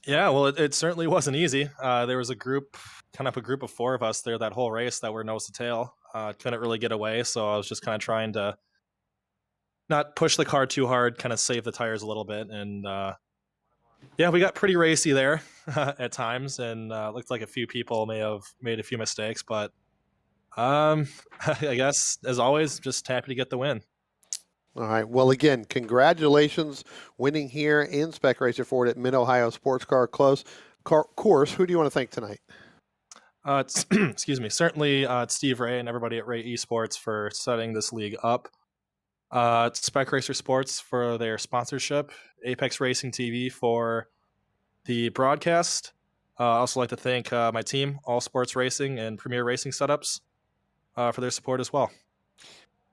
Yeah, well, it certainly wasn't easy. There was a group of four of us there that whole race that were nose to tail. Couldn't really get away, so I was just kind of trying to not push the car too hard, kind of save the tires a little bit. And we got pretty racy there at times, and looked like a few people may have made a few mistakes. But I guess, as always, just happy to get the win.
All right. Well, again, congratulations winning here in Spec Racer Ford at Mid-Ohio Sports Car Course. Who do you want to thank tonight?
Excuse me. Certainly it's Steve Ray and everybody at Ray Esports for setting this league up. Spec Racer Sports for their sponsorship, Apex Racing TV for the broadcast. I also like to thank my team, All Sports Racing and Premier Racing Setups, for their support as well.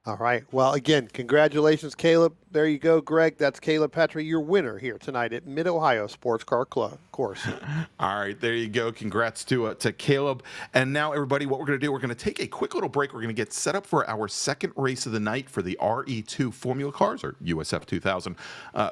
All right. Well, again, congratulations, Caleb. There you go, Greg. That's Caleb Patry, your winner here tonight at Mid-Ohio Sports Car Course.
All right, there you go. Congrats to Caleb. And now, everybody, what we're going to do, we're going to take a quick little break. We're going to get set up for our second race of the night for the RE2 Formula Cars, or USF 2000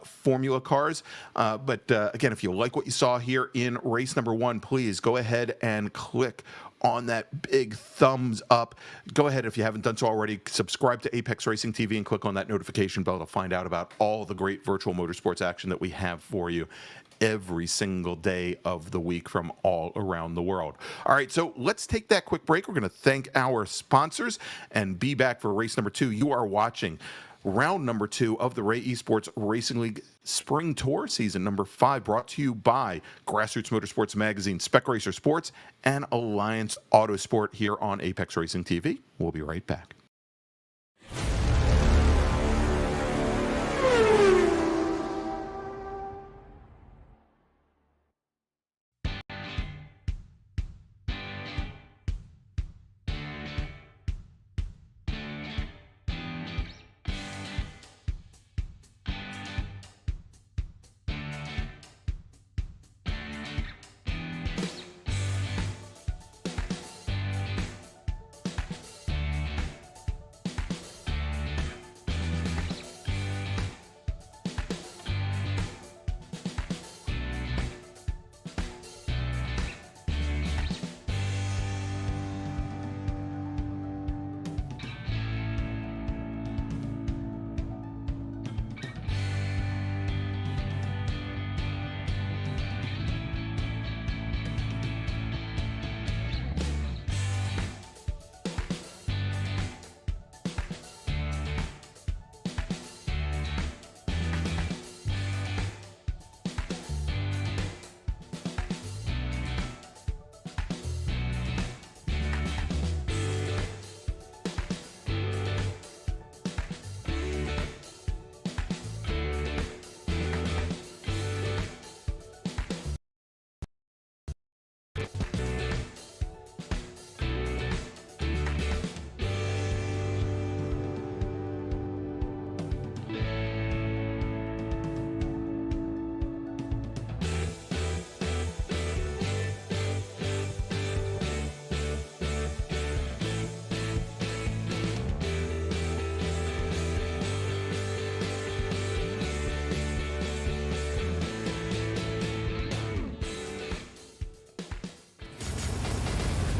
Formula Cars. But again, if you like what you saw here in race number 1, please go ahead and click on that big thumbs up. Go ahead, if you haven't done so already, subscribe to Apex Racing TV and click on that notification bell to find out about all the great virtual motorsports action that we have for you every single day of the week from all around the world. All right, so let's take that quick break. We're going to thank our sponsors and be back for race number 2. You are watching round number 2 of the Ray Esports Racing League Spring Tour, season number 5, brought to you by Grassroots Motorsports Magazine, Spec Racer Sports, and Alliance Autosport here on Apex Racing TV. We'll be right back.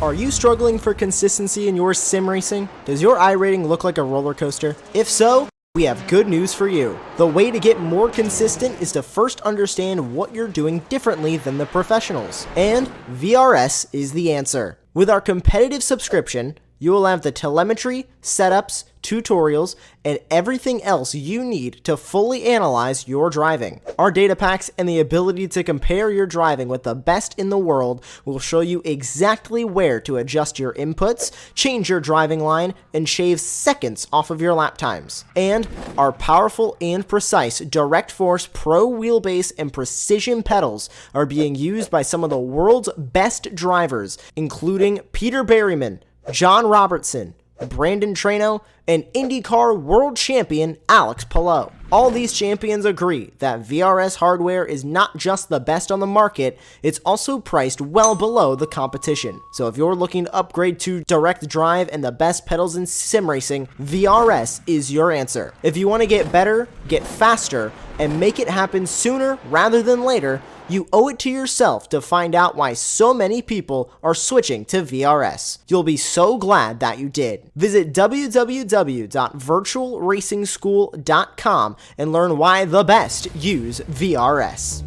Are you struggling for consistency in your sim racing? Does your iRating look like a roller coaster? If so, we have good news for you. The way to get more consistent is to first understand what you're doing differently than the professionals. And VRS is the answer. With our competitive subscription, you will have the telemetry, setups, tutorials, and everything else you need to fully analyze your driving. Our data packs and the ability to compare your driving with the best in the world will show you exactly where to adjust your inputs, change your driving line, and shave seconds off of your lap times. And our powerful and precise Direct Force Pro wheelbase and precision pedals are being used by some of the world's best drivers, including Peter Berryman, John Robertson, Brandon Trano, and IndyCar world champion Alex Palou. All these champions agree that VRS hardware is not just the best on the market, it's also priced well below the competition. So if you're looking to upgrade to direct drive and the best pedals in sim racing, VRS is your answer. If you want to get better, get faster, and make it happen sooner rather than later, you owe it to yourself to find out why so many people are switching to VRS. You'll be so glad that you did. Visit www.virtualracingschool.com and learn why the best use VRS.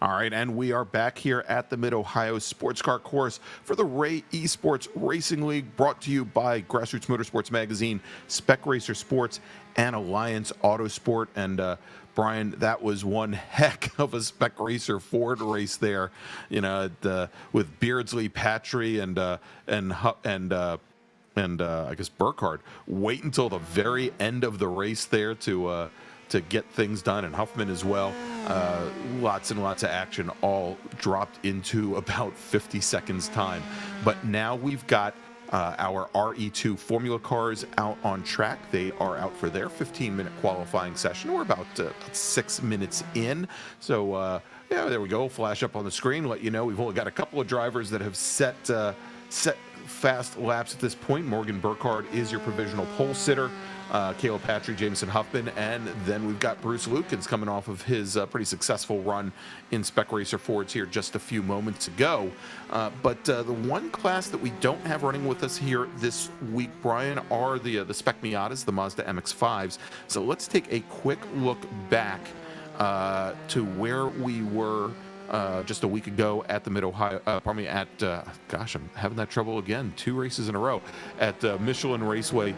All right, and we are back here at the Mid-Ohio Sports Car Course for the Ray Esports Racing League, brought to you by Grassroots Motorsports Magazine, Spec Racer Sports, and Alliance Autosport. And Brian, that was one heck of a Spec Racer Ford race there, you know, with Beardsley, Patry, and I guess Burkhardt wait until the very end of the race there to get things done, and Huffman as well. Lots and lots of action, all dropped into about 50 seconds time. But now we've got our RE2 Formula cars out on track. They are out for their 15-minute qualifying session. We're about 6 minutes in. So, yeah, there we go. Flash up on the screen, let you know we've only got a couple of drivers that have set fast laps at this point. Morgan Burkhardt is your provisional pole sitter. Caleb Patry, Jameson, Huffman, and then we've got Bruce Lukens coming off of his pretty successful run in Spec Racer Fords here just a few moments ago. But the one class that we don't have running with us here this week, Brian, are the Spec Miatas, the Mazda MX-5s. So let's take a quick look back to where we were just a week ago at the Mid-Ohio, gosh, I'm having that trouble again, 2 races in a row, at Michelin Raceway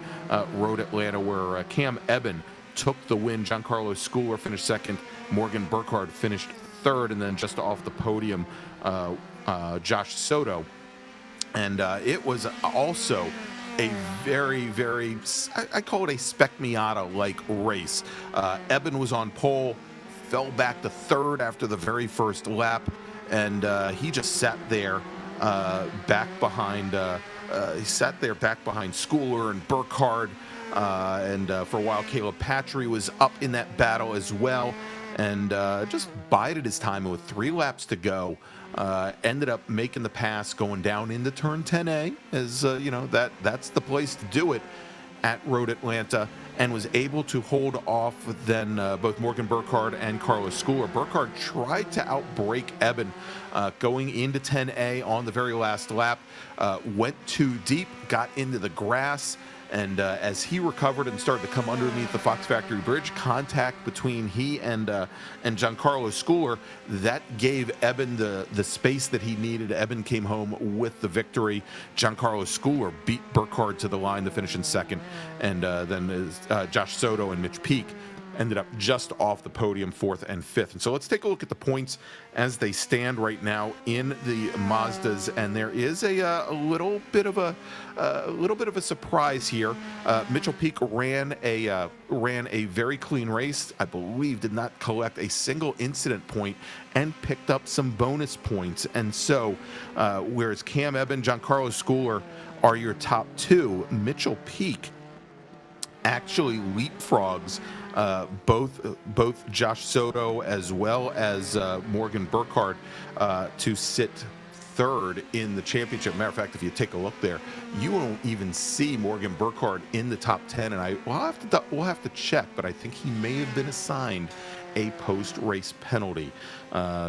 Road Atlanta, where Cam Eben took the win. Giancarlo Schooler finished second. Morgan Burkhardt finished third, and then just off the podium, Josh Soto. And it was also a very, very, I call it a Spec Miata-like race. Eben was on pole, fell back to third after the very first lap, and he just sat there back behind Schooler and Burkhardt, and for a while Caleb Patry was up in that battle as well, and just bided his time. And with 3 laps to go, ended up making the pass going down into turn 10A, as you know, that's the place to do it at Road Atlanta, and was able to hold off then both Morgan Burkhardt and Carlos Schooler. Burkhardt tried to outbrake Eben going into 10A on the very last lap, went too deep, got into the grass, and as he recovered and started to come underneath the Fox Factory Bridge, contact between he and Giancarlo Schooler, that gave Eben the space that he needed. Eben came home with the victory. Giancarlo Schooler beat Burkhardt to the line to finish in second, and then Josh Soto and Mitch Peak ended up just off the podium, 4th and 5th. And so let's take a look at the points as they stand right now in the Mazdas, and there is a little bit of a surprise here. Mitchell Peak ran a very clean race. I believe did not collect a single incident point and picked up some bonus points. And so, whereas Cam Eben, Giancarlo Schooler are your top two, Mitchell Peak actually leapfrogs both Josh Soto as well as Morgan Burkhardt to sit third in the championship. Matter of fact, if you take a look there, you won't even see Morgan Burkhardt in the top 10, and we'll have to check, but I think he may have been assigned a post-race penalty.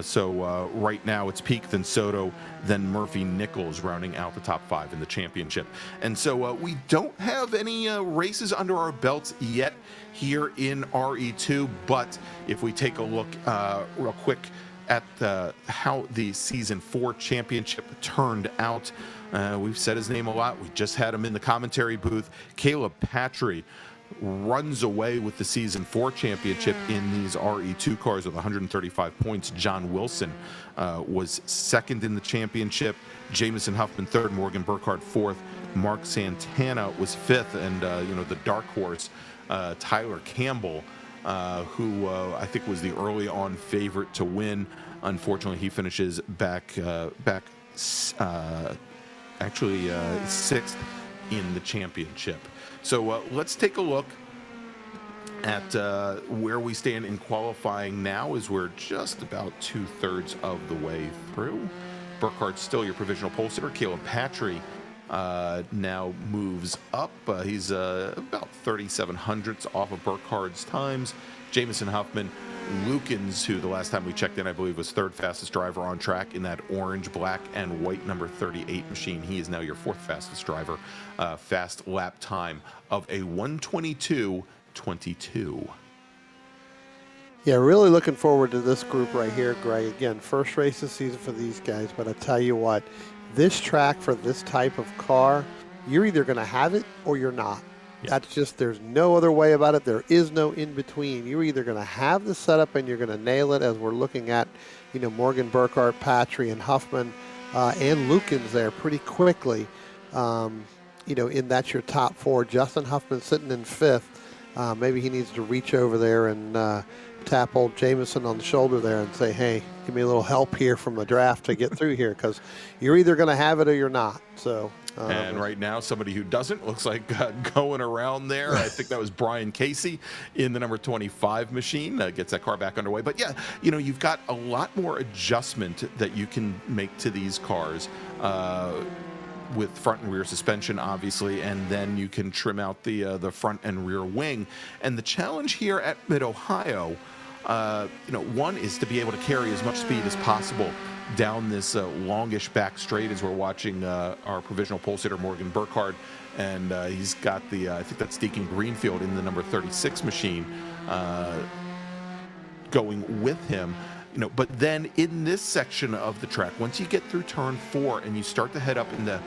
So right now it's Peak, then Soto, then Murphy Nichols rounding out the top 5 in the championship. And so we don't have any races under our belts yet here in RE2, but if we take a look real quick at how the Season 4 championship turned out, we've said his name a lot. We just had him in the commentary booth. Caleb Patry runs away with the Season 4 championship in these RE2 cars with 135 points. John Wilson was second in the championship. Jameson Huffman third, Morgan Burkhardt fourth. Mark Santana was fifth, and the dark horse Tyler Campbell, who I think was the early on favorite to win. Unfortunately, he finishes sixth in the championship. So let's take a look at where we stand in qualifying now, as we're just about 2/3 of the way through. Burkhardt's still your provisional pole sitter. Caleb Patry now moves up. He's about 37 hundredths off of Burkhardt's times. Jameson Huffman, Lukens, who the last time we checked in, I believe, was third fastest driver on track in that orange, black, and white number 38 machine. He is now your fourth fastest driver. Fast lap time of a 1:22.22.
Yeah, really looking forward to this group right here, Greg. Again, first race this season for these guys, but I tell you what, this track for this type of car, you're either going to have it or you're not. Yeah. That's just, there's no other way about it. There is no in between. You're either going to have the setup and you're going to nail it, as we're looking at, Morgan Burkhardt, Patry, and Huffman, and Lukens there pretty quickly. In that's your top 4. Justin Huffman sitting in 5th. Maybe he needs to reach over there and tap old Jameson on the shoulder there and say, hey, give me a little help here from the draft to get through here, because you're either going to have it or you're not. So.
And right now, somebody who doesn't looks like going around there. I think that was Brian Casey in the number 25 machine. Gets that car back underway. But yeah, you've got a lot more adjustment that you can make to these cars with front and rear suspension, obviously, and then you can trim out the front and rear wing. And the challenge here at Mid-Ohio, one is to be able to carry as much speed as possible down this longish back straight, as we're watching our provisional pole sitter Morgan Burkhardt, and he's got I think that's Deacon Greenfield in the number 36 machine going with him. But then in this section of the track, once you get through turn 4 and you start to head up into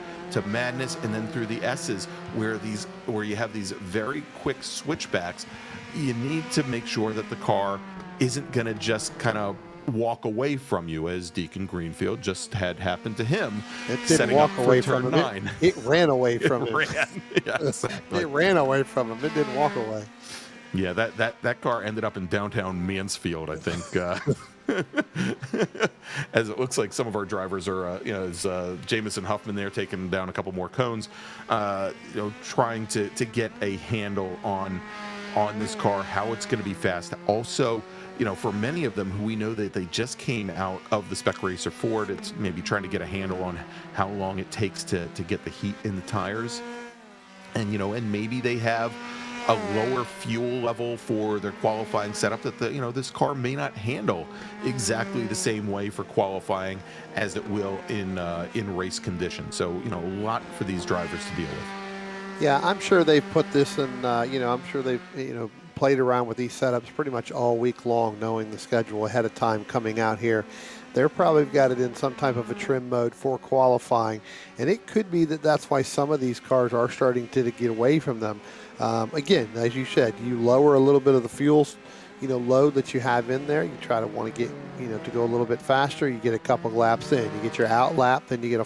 Madness and then through the S's, where you have these very quick switchbacks, you need to make sure that the car isn't going to just kind of walk away from you, as Deacon Greenfield just had happened to him.
It didn't walk away from him.
9.
It ran away from him.
Yes.
It ran away from him. It didn't walk away.
Yeah, that car ended up in downtown Mansfield, I think. As it looks like some of our drivers are, as Jameson Huffman there taking down a couple more cones, trying to get a handle on this car, how it's going to be fast. Also, for many of them who we know that they just came out of the Spec Racer Ford, it's maybe trying to get a handle on how long it takes to get the heat in the tires. And, and maybe they have a lower fuel level for their qualifying setup that this car may not handle exactly the same way for qualifying as it will in race conditions. So, a lot for these drivers to deal with.
Yeah, I'm sure they've put this in, I'm sure they've, played around with these setups pretty much all week long, knowing the schedule ahead of time coming out here. They're probably got it in some type of a trim mode for qualifying, and it could be that that's why some of these cars are starting to get away from them. Again, as you said, you lower a little bit of the fuel, load that you have in there. You try to want to get, to go a little bit faster. You get a couple laps in. You get your out lap, then you get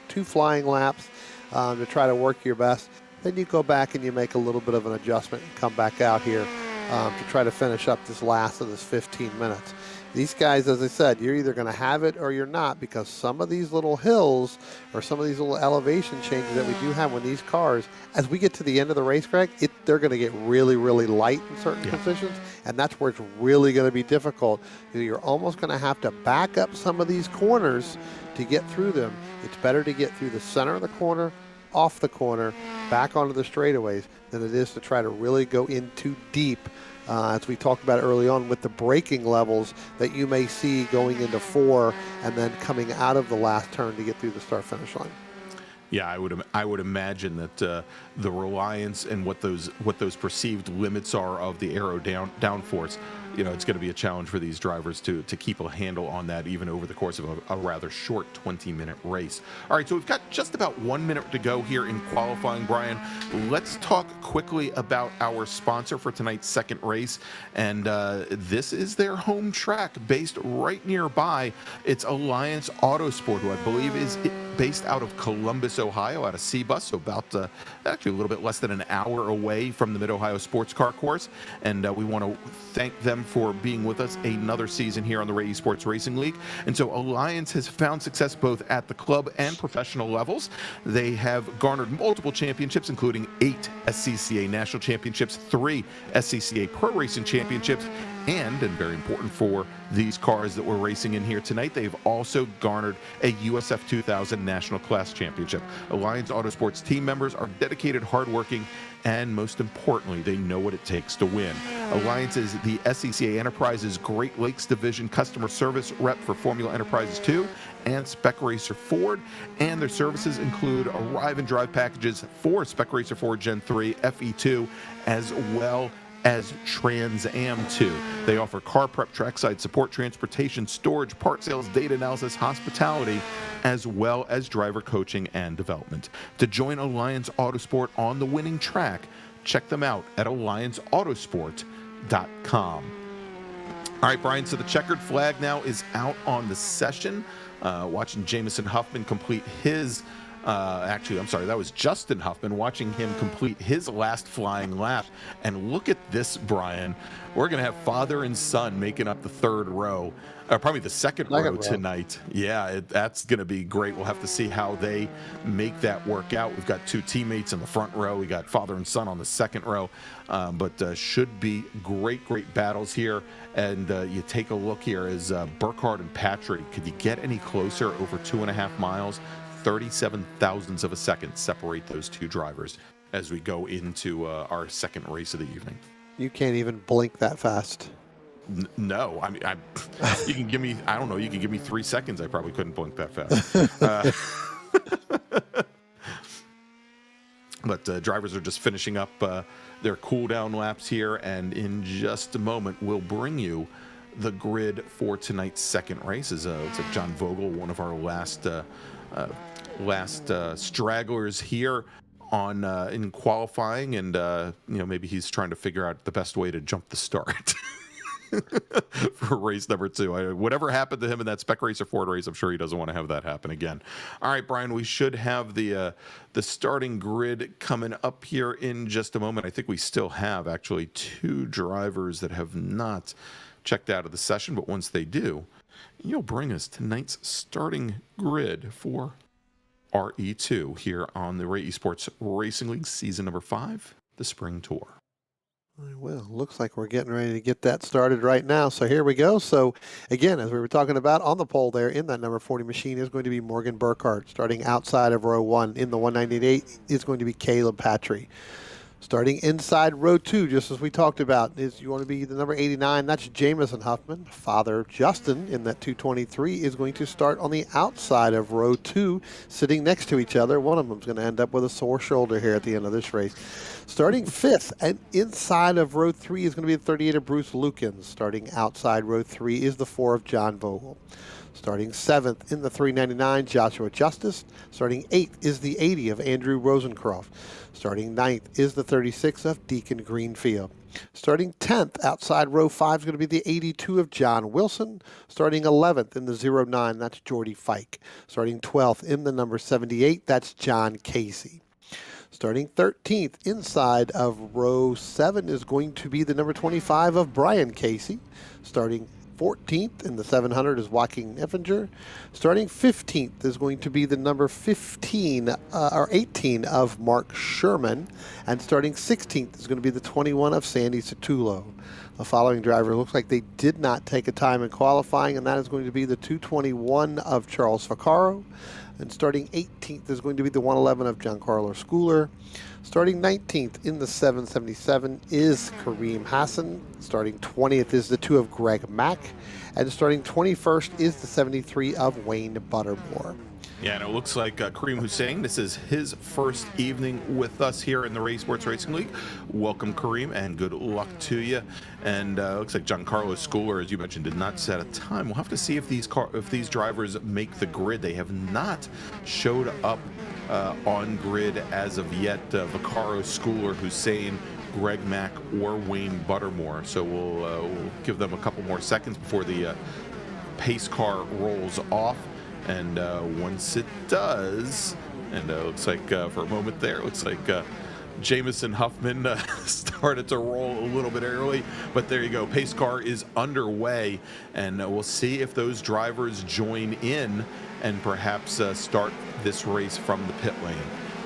two flying laps to try to work your best. Then you go back and you make a little bit of an adjustment and come back out here to try to finish up this last of this 15 minutes. These guys, as I said, you're either going to have it or you're not, because some of these little hills or some of these little elevation changes that we do have when these cars, as we get to the end of the race, Greg, they're going to get really, really light in certain positions, and that's where it's really going to be difficult. You're almost going to have to back up some of these corners to get through them. It's better to get through the center of the corner, off the corner, back onto the straightaways, than it is to try to really go in too deep. As we talked about early on with the braking levels that you may see going into 4 and then coming out of the last turn to get through the start-finish line.
Yeah, I would imagine that the reliance and what those perceived limits are of the aero downforce, it's going to be a challenge for these drivers to keep a handle on that even over the course of a rather short 20-minute race. All right, so we've got just about 1 minute to go here in qualifying, Brian. Let's talk quickly about our sponsor for tonight's second race, and this is their home track based right nearby. It's Alliance Autosport, who I believe is based out of Columbus, Ohio, out of C-Bus, so about actually a little bit less than an hour away from the Mid-Ohio Sports Car Course. And we want to thank them for being with us another season here on the Ray Esports Racing League. And so Alliance has found success both at the club and professional levels. They have garnered multiple championships, including 8 SCCA National Championships, 3 SCCA Pro Racing Championships, and very important for these cars that we're racing in here tonight, they've also garnered a USF 2000 National Class Championship. Alliance Autosports team members are dedicated, hardworking, and most importantly, they know what it takes to win. Alliance is the SCCA Enterprises Great Lakes Division customer service rep for Formula Enterprises 2 and Spec Racer Ford, and their services include arrive and drive packages for Spec Racer Ford Gen 3, FE2, as well as Trans Am 2. They offer car prep, trackside support, transportation, storage, part sales, data analysis, hospitality, as well as driver coaching and development. To join Alliance Autosport on the winning track, check them out at allianceautosport.com. All right, Brian, so the checkered flag now is out on the session. Watching Jameson Huffman complete his actually, I'm sorry, that was Justin Huffman, watching him complete his last flying lap. And look at this, Brian. We're going to have father and son making up the third row, or probably the second row tonight. Yeah, that's going to be great. We'll have to see how they make that work out. We've got 2 teammates in the front row. We got father and son on the second row. But should be great battles here. And you take a look here as Burkhardt and Patry. Could you get any closer over 2.5 miles? 37 thousandths of a second separate those two drivers as we go into our second race of the evening.
You can't even blink that fast.
No, I mean, you can give me, I don't know, you can give me 3 seconds. I probably couldn't blink that fast. But drivers are just finishing up their cool down laps here, and in just a moment we'll bring you the grid for tonight's second race. It's like John Vogel, one of our last stragglers here on in qualifying, and maybe he's trying to figure out the best way to jump the start for race number 2. Whatever happened to him in that Spec Racer Ford race, I'm sure he doesn't want to have that happen again. All right, Brian, we should have the starting grid coming up here in just a moment. I think we still have actually 2 drivers that have not checked out of the session, but once they do, you'll bring us tonight's starting grid for RE2 here on the Ray Esports Racing League season number 5, the Spring Tour.
Well, looks like we're getting ready to get that started right now. So here we go. So again, as we were talking about on the pole there in that number 40 machine is going to be Morgan Burkhardt. Starting outside of row 1 in the 198 is going to be Caleb Patry. Starting inside row 2, just as we talked about, is you want to be the number 89. That's Jameson Huffman. Father Justin in that 223 is going to start on the outside of row 2, sitting next to each other. One of them is going to end up with a sore shoulder here at the end of this race. Starting 5th and inside of row 3 is going to be the 38 of Bruce Lukens. Starting outside row 3 is the 4 of John Vogel. Starting 7th in the 399, Joshua Justice. Starting 8th is the 80 of Andrew Rosencroft. Starting 9th is the 36 of Deacon Greenfield. Starting 10th outside row 5 is going to be the 82 of John Wilson. Starting 11th in the 09, that's Jordy Fike. Starting 12th in the number 78, that's John Casey. Starting 13th inside of row 7 is going to be the number 25 of Brian Casey. Starting 14th in the 700 is Joaquin Effinger. Starting 15th is going to be the number 18 of Mark Sherman. And starting 16th is going to be the 21 of Sandy Satullo. The following driver looks like they did not take a time in qualifying, and that is going to be the 221 of Charles Vaccaro. And starting 18th is going to be the 111 of Giancarlo Schooler. Starting 19th in the 777 is Kareem Hassan. Starting 20th is the 2 of Greg Mack. And starting 21st is the 73 of Wayne Buttermore.
Yeah, and it looks like Kareem Hussein, this is his first evening with us here in the Esports Racing League. Welcome, Kareem, and good luck to you. And it looks like Giancarlo Schooler, as you mentioned, did not set a time. We'll have to see if these drivers make the grid. They have not showed up on grid as of yet. Vaccaro, Schooler, Hussein, Greg Mack, or Wayne Buttermore. So we'll give them a couple more seconds before the pace car rolls off. And once it does, and it looks like for a moment there, it looks like Jameson Huffman started to roll a little bit early, but there you go. Pace car is underway, and we'll see if those drivers join in and perhaps start this race from the pit lane.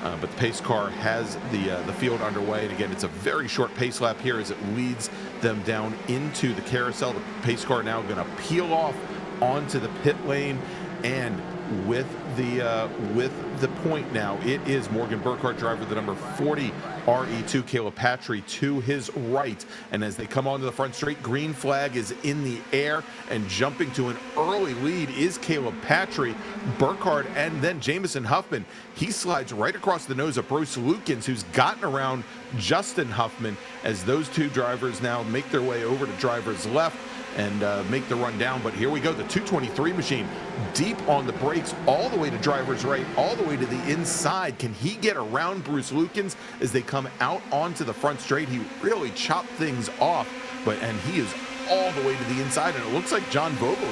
But the pace car has the field underway, and again, it's a very short pace lap here as it leads them down into the carousel. The pace car now going to peel off onto the pit lane. And with the point now, it is Morgan Burkhardt, driver the number 40 RE2, Caleb Patry to his right. And as they come onto the front straight, green flag is in the air, and jumping to an early lead is Caleb Patry. Burkhardt and then Jameson Huffman. He slides right across the nose of Bruce Lukens, who's gotten around Justin Huffman, as those two drivers now make their way over to driver's left and make the run down. But here we go, the 223 machine deep on the brakes all the way to driver's right, all the way to the inside. Can he get around Bruce Lukens as they come out onto the front straight? He really chopped things off, and he is all the way to the inside, and it looks like John Vogel,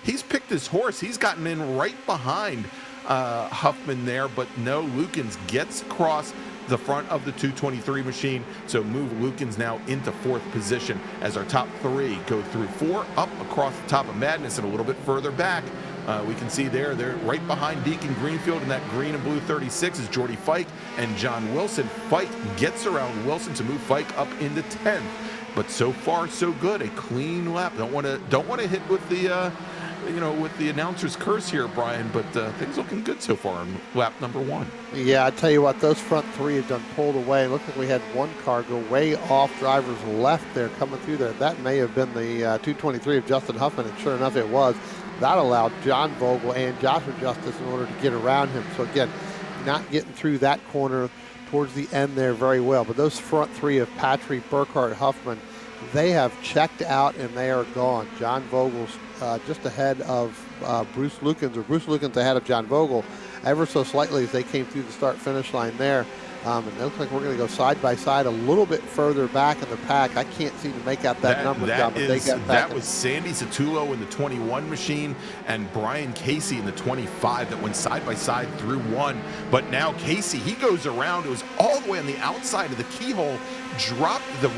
he's picked his horse. He's gotten in right behind Huffman there, but no, Lukens gets across the front of the 223 machine, so move Lukens now into 4th position as our top 3 go through 4 up across the top of Madness, and a little bit further back we can see they're right behind Deacon Greenfield in that green and blue 36 is Jordy Fike and John Wilson. Fike gets around Wilson to move Fike up into 10th, but so far so good, a clean lap. Don't want to hit with the with the announcer's curse here, Brian, but things looking good so far on lap number 1.
Yeah, I tell you what, those front 3 have done pulled away. It looked like we had one car go way off driver's left there coming through there. That may have been the 223 of Justin Huffman, and sure enough it was. That allowed John Vogel and Joshua Justice in order to get around him. So again, not getting through that corner towards the end there very well. But those front 3 of Patry, Burkhardt, Huffman, they have checked out and they are gone. John Vogel's just ahead of Bruce Lukens, or Bruce Lukens ahead of John Vogel ever so slightly as they came through the start-finish line there. And it looks like we're going to go side by side a little bit further back in the pack. I can't seem to make out that number, John, but they got back.
That was Sandy Satullo in the 21 machine and Brian Casey in the 25 that went side by side through 1. But now Casey, he goes around. It was all the way on the outside of the keyhole dropped the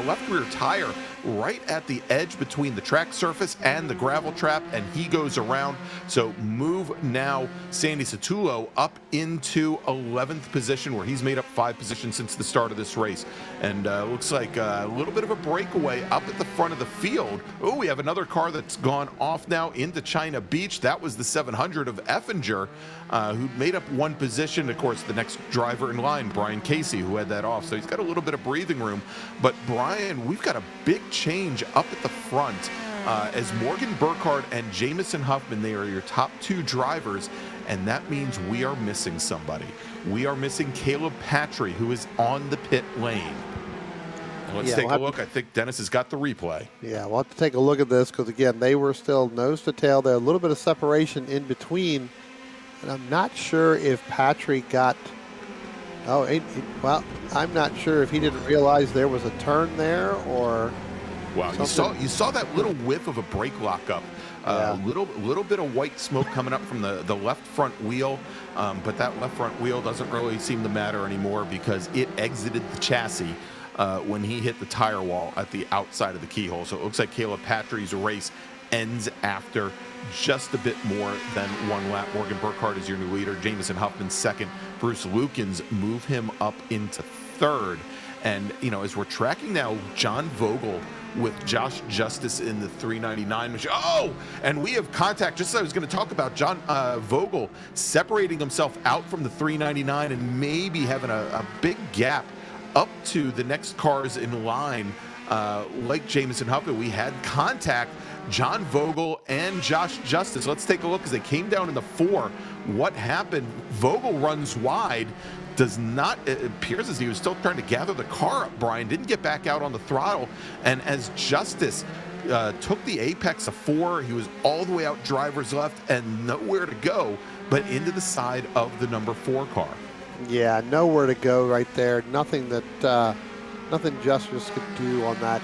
left rear tire right at the edge between the track surface and the gravel trap, and he goes around. So move now Sandy Satullo up into 11th position, where he's made up 5 positions since the start of this race. And looks like a little bit of a breakaway up at the front of the field. Oh, we have another car that's gone off now into China Beach. That was the 700 of Effinger, who made up 1 position. Of course, the next driver in line, Brian Casey, who had that off. So he's got a little bit of breathing room. But Brian, we've got a big change up at the front as Morgan Burkhardt and Jameson Huffman, they are your top 2 drivers, and that means we are missing somebody. We are missing Caleb Patry, who is on the pit lane. Let's take a look. I think Dennis has got the replay.
Yeah, we'll have to take a look at this because, again, they were still nose to tail. There, a little bit of separation in between, and I'm not sure if Patry got... well, I'm not sure if he didn't realize there was a turn there or...
Wow, you saw that little whiff of a brake lockup. Little bit of white smoke coming up from the left front wheel, but that left front wheel doesn't really seem to matter anymore because it exited the chassis when he hit the tire wall at the outside of the keyhole. So it looks like Caleb Patry's race ends after just a bit more than 1 lap. Morgan Burkhardt is your new leader. Jameson Huffman second. Bruce Lukens move him up into 3rd. And, you know, as we're tracking now, John Vogel with Josh Justice in the 399 machine. Oh, and we have contact, just as I was going to talk about, John Vogel separating himself out from the 399 and maybe having a big gap up to the next cars in line, like Jameson Huffman. We had contact, John Vogel and Josh Justice. Let's take a look as they came down in the 4. What happened? Vogel runs wide. It appears as he was still trying to gather the car up, Brian, didn't get back out on the throttle. And as Justice took the apex of 4, he was all the way out driver's left and nowhere to go but into the side of the number 4 car. Yeah, nowhere to go right there. Nothing Justice could do on that,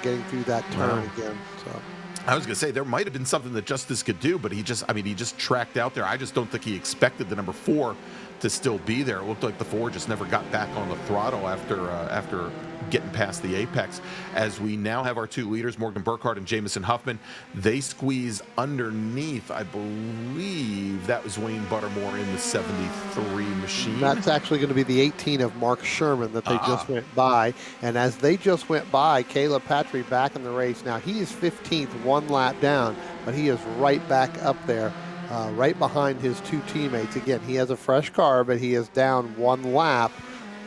getting through that turn again. So I was going to say there might have been something that Justice could do, but he just tracked out there. I just don't think he expected the number 4 to still be there. It looked like the 4 just never got back on the throttle after getting past the apex. As we now have our 2 leaders, Morgan Burkhardt and Jameson Huffman, they squeeze underneath. I believe that was Wayne Buttermore in the 73 machine. That's actually going to be the 18 of Mark Sherman that they just went by. And as they just went by, Caleb Patry back in the race. Now he is 15th, 1 lap down, but he is right back up there. Right behind his 2 teammates. Again, he has a fresh car, but he is down 1 lap.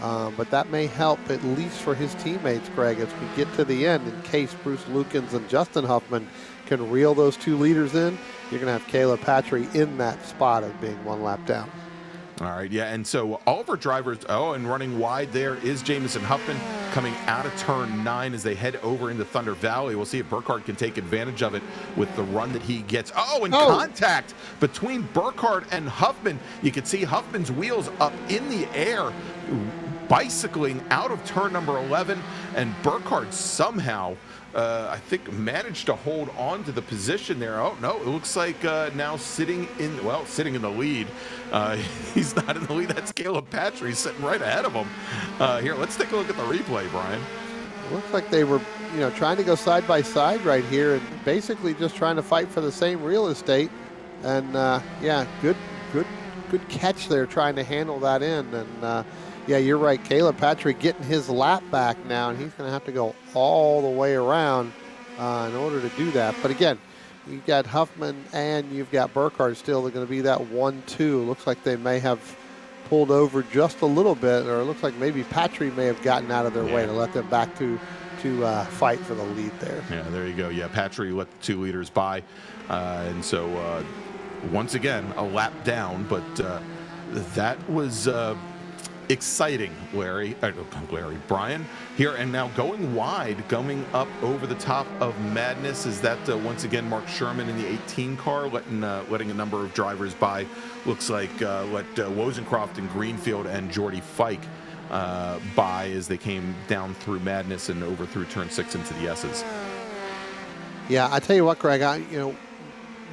But that may help at least for his teammates, Greg, as we get to the end, in case Bruce Lukens and Justin Huffman can reel those 2 leaders in. You're going to have Caleb Patry in that spot of being 1 lap down. All right, yeah, and so all of our drivers, and running wide there is Jameson Huffman coming out of turn 9 as they head over into Thunder Valley. We'll see if Burkhardt can take advantage of it with the run that he gets. Contact between Burkhardt and Huffman. You can see Huffman's wheels up in the air, bicycling out of turn number 11, and Burkhardt somehow I think managed to hold on to the position there. Oh no, it looks like now sitting in the lead. He's not in the lead. That's Caleb Patry sitting right ahead of him. Here, let's take a look at the replay, Brian. It looks like they were, trying to go side by side right here and basically just trying to fight for the same real estate. And good catch there, trying to handle that in. And yeah, you're right. Caleb Patry getting his lap back now, and he's going to have to go all the way around in order to do that. But again, you've got Huffman and you've got Burkhardt still. They're going to be that 1-2. Looks like they may have pulled over just a little bit, or it looks like maybe Patry may have gotten out of their way to let them back to fight for the lead there. Yeah, there you go. Yeah, Patry let the 2 leaders by. And so once again, a lap down, but that was... exciting, Brian here, and now going wide, coming up over the top of Madness. Is that once again Mark Sherman in the 18 car letting a number of drivers by? Looks like let Wozencroft and Greenfield and Jordy Fike by as they came down through Madness and over through turn 6 into the S's. Yeah, I tell you what, Greg,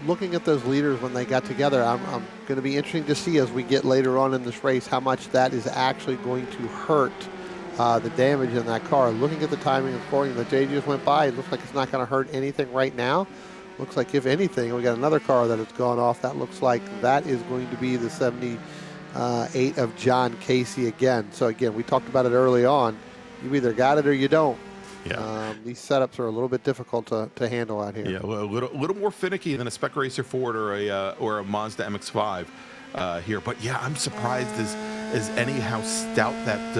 looking at those leaders when they got together, I'm going to be interesting to see as we get later on in this race how much that is actually going to hurt
the damage in that car. Looking at the timing and scoring that Jay just went by, it looks like it's not going to hurt anything right now. Looks like, if anything, we got another car that has gone off. That looks like that is going to be the 78 of John Casey again. So again, we talked about it early on. You either got it or you don't.
Yeah.
These setups are a little bit difficult to handle out here.
Yeah, a little more finicky than a Spec Racer Ford or a Mazda MX-5 here. But yeah, I'm surprised as any how stout that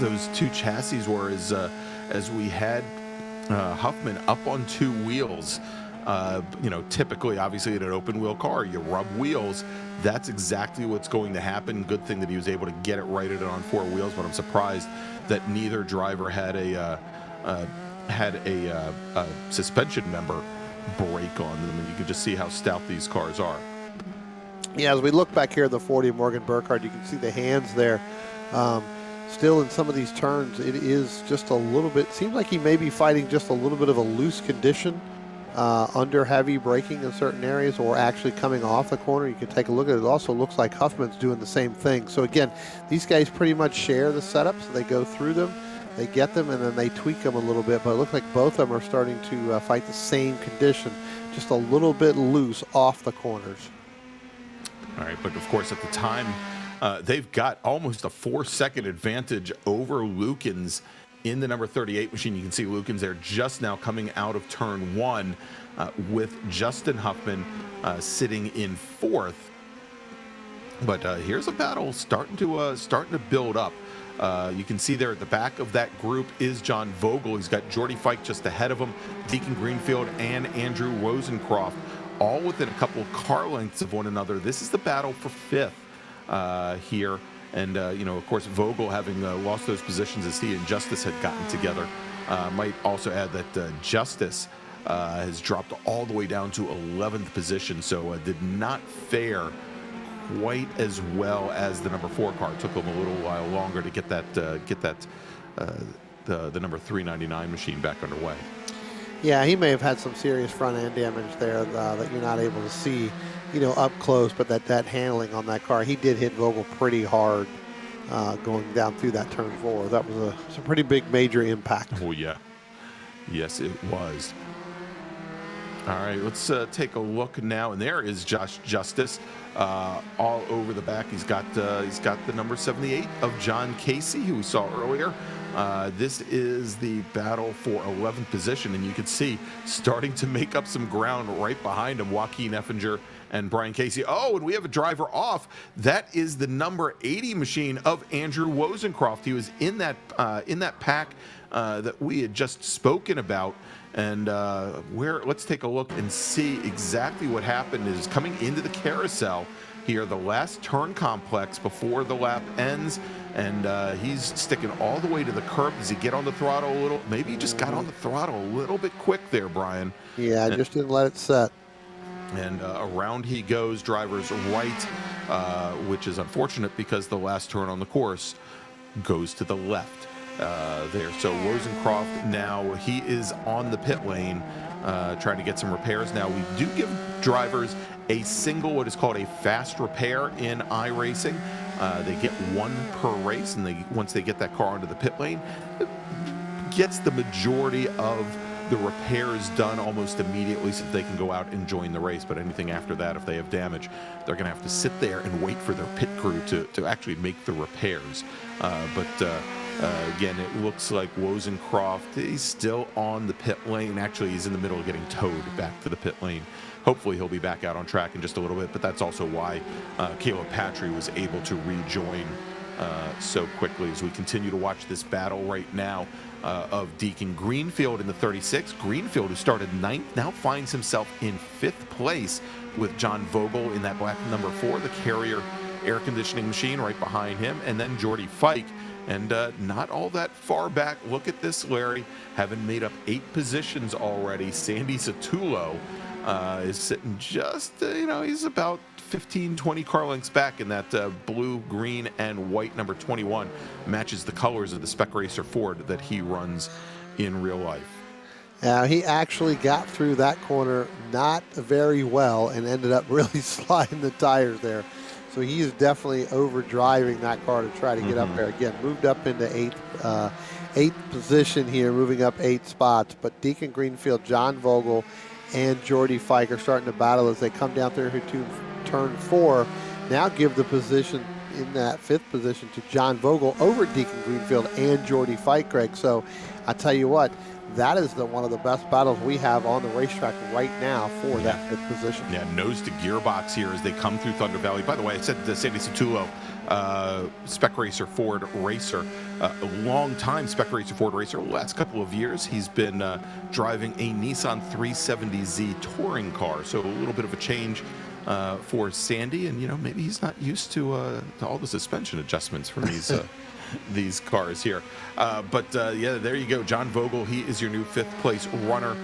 those two chassis were as we had Huffman up on two wheels. Typically, obviously, in an open wheel car, you rub wheels. That's exactly what's going to happen. Good thing that he was able to get it righted on four wheels, but I'm surprised that neither driver had a suspension member break on them, and you can just see how stout these cars are.
Yeah, as we look back here at the 40 of Morgan Burkhardt, you can see the hands there. Still in some of these turns, it is just a little bit, seems like he may be fighting just a little bit of a loose condition under heavy braking in certain areas, or actually coming off the corner. You can take a look at it. It also looks like Huffman's doing the same thing. So again, these guys pretty much share the setups. They go through them, they get them, and then they tweak them a little bit. But it looks like both of them are starting to fight the same condition, just a little bit loose off the corners.
All right, but of course at the time, they've got almost a 4-second advantage over Lukens in the number 38 machine. You can see Lukens there just now coming out of turn one with Justin Huffman sitting in fourth. But here's a battle starting to build up. You can see there at the back of that group is John Vogel. He's got Jordy Fike just ahead of him, Deacon Greenfield and Andrew Rosencroft, all within a couple of car lengths of one another. This is the battle for fifth here. And, of course, Vogel having lost those positions as he and Justice had gotten together. Might also add that Justice has dropped all the way down to 11th position, so did not fare quite as well as the number 4 car. It took him a little while longer to get that the number 399 machine back underway.
Yeah, he may have had some serious front end damage there that you're not able to see, up close. But that handling on that car, he did hit Vogel pretty hard going down through that turn 4. That was a pretty big major impact.
Oh yeah, yes it was. All right, let's take a look now, and there is Josh Justice all over the back. He's got the number 78 of John Casey, who we saw earlier. This is the battle for 11th position, and you can see starting to make up some ground right behind him, Joaquin Effinger and Brian Casey. Oh, and we have a driver off. That is the number 80 machine of Andrew Rosencroft. He was in that pack that we had just spoken about. And let's take a look and see exactly what happened. Is coming into the carousel here, the last turn complex before the lap ends, and he's sticking all the way to the curb. Does he get on the throttle a little? Maybe he just got on the throttle a little bit quick there, Brian.
Yeah, I just didn't let it set.
And around he goes, driver's right, which is unfortunate because the last turn on the course goes to the left. There. So Rosencroft now, he is on the pit lane trying to get some repairs. Now we do give drivers a single, what is called a fast repair in iRacing. They get one per race, and once they get that car onto the pit lane, it gets the majority of the repairs done almost immediately so that they can go out and join the race. But anything after that, if they have damage, they're going to have to sit there and wait for their pit crew to actually make the repairs. Again, it looks like Rosencroft, he's still on the pit lane. Actually, he's in the middle of getting towed back to the pit lane. Hopefully he'll be back out on track in just a little bit, but that's also why Caleb Patry was able to rejoin so quickly. As we continue to watch this battle right now of Deacon Greenfield in the 36. Greenfield, who started 9th, now finds himself in 5th place with John Vogel in that black number 4, the Carrier air conditioning machine right behind him, and then Jordy Fike. And not all that far back. Look at this, Larry, having made up 8 positions already. Sandy Satullo is sitting just, he's about 15, 20 car lengths back in that blue, green, and white number 21. Matches the colors of the Spec Racer Ford that he runs in real life.
He actually got through that corner not very well and ended up really sliding the tires there. So he is definitely overdriving that car to try to get up there. Again, moved up into eighth position here, moving up 8 spots. But Deacon Greenfield, John Vogel, and Jordy Fike are starting to battle as they come down there to turn 4. Now give the position in that 5th position to John Vogel over Deacon Greenfield and Jordy Fike, Greg. So I tell you what, that is one of the best battles we have on the racetrack right now for that 5th position.
Yeah, nose to gearbox here as they come through Thunder Valley. By the way, I said Sandy Satullo, Spec Racer Ford racer, a long-time Spec Racer Ford racer. The last couple of years, he's been driving a Nissan 370Z touring car, so a little bit of a change for Sandy, and maybe he's not used to all the suspension adjustments from these cars here. But there you go. John Vogel, he is your new 5th place runner.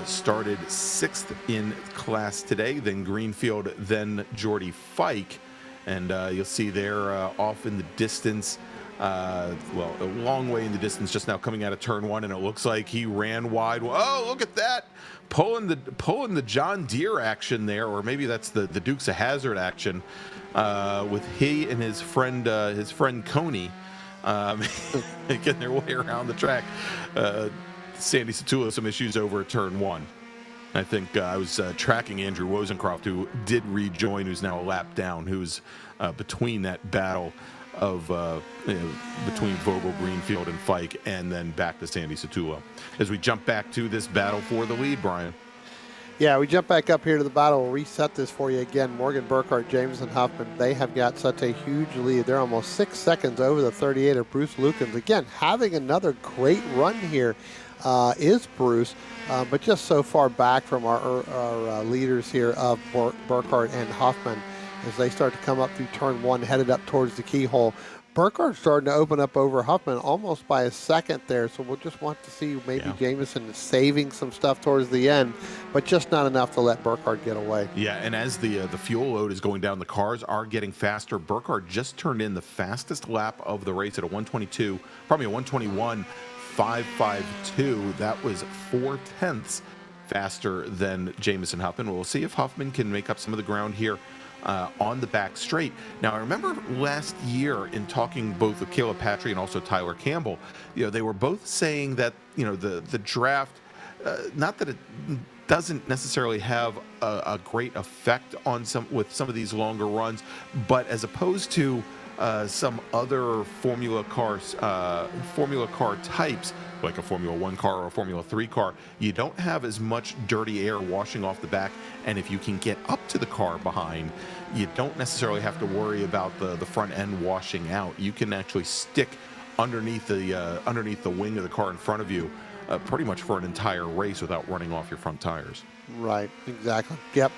Started 6th in class today, then Greenfield, then Jordy Fike. And you'll see there off in the distance, a long way in the distance, just now coming out of turn 1, and it looks like he ran wide. Oh, look at that. Pulling the John Deere action there, or maybe that's the Dukes of Hazzard action, with he and his friend Coney getting their way around the track. Sandy Satullo, some issues over at turn 1. I think I was tracking Andrew Wozencroft, who did rejoin, who's now a lap down, who's between that battle of between Vogel, Greenfield, and Fike, and then back to Sandy Satullo. As we jump back to this battle for the lead, Brian.
Yeah, we jump back up here to the battle. We'll reset this for you again. Morgan Burkhart, Jameson, Huffman, they have got such a huge lead. They're almost 6 seconds over the 38 of Bruce Lukens. Again, having another great run here is Bruce, but just so far back from our leaders here of Burkhart and Huffman as they start to come up through turn 1, headed up towards the keyhole. Burkhart's starting to open up over Huffman almost by a second there, so we'll just want to see maybe Jameson saving some stuff towards the end, but just not enough to let Burkhart get away. Yeah,
and as the fuel load is going down, the cars are getting faster. Burkhart just turned in the fastest lap of the race at a 1:21.552. That was 4/10 faster than Jameson Huffman. We'll see if Huffman can make up some of the ground here on the back straight. Now, I remember last year in talking both with Caleb Patry and also Tyler Campbell, they were both saying that, the draft, not that it doesn't necessarily have a great effect on some of these longer runs, but as opposed to some other Formula car types, like a Formula 1 car or a Formula 3 car, you don't have as much dirty air washing off the back, and if you can get up to the car behind, you don't necessarily have to worry about the front end washing out. You can actually stick underneath the wing of the car in front of you pretty much for an entire race without running off your front tires.
Right, exactly. Yep.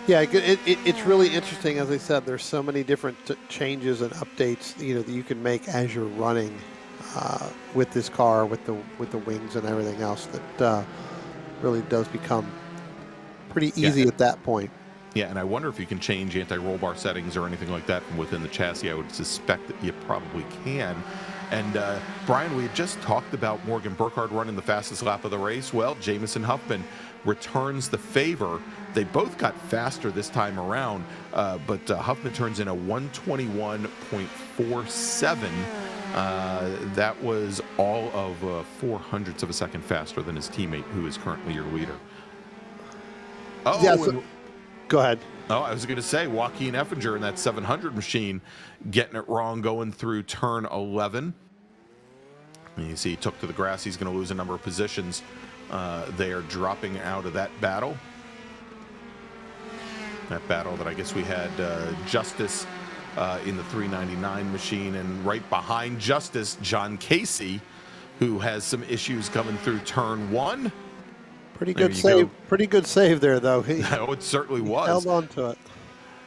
Yeah, it's really interesting. As I said, there's so many different changes and updates that you can make as you're running with this car, with the wings and everything else. That really does become pretty easy at that point.
Yeah, and I wonder if you can change anti-roll bar settings or anything like that from within the chassis. I would suspect that you probably can. And Brian, we had just talked about Morgan Burkhart running the fastest lap of the race. Well, Jameson Huffman returns the favor. They both got faster this time around, but Huffman turns in a 1:21.47. That was all of 0.04 of a second faster than his teammate, who is currently your leader. Oh,
yeah, go ahead.
Oh, I was going to say, Joaquin Effinger in that 700 machine getting it wrong going through turn 11. And you see he took to the grass. He's going to lose a number of positions. They are dropping out of that battle. That battle that I guess we had Justice in the 399 machine, and right behind Justice, John Casey, who has some issues coming through turn 1.
Pretty good save. Pretty good save there, though.
Oh, it certainly was.
Held on to it.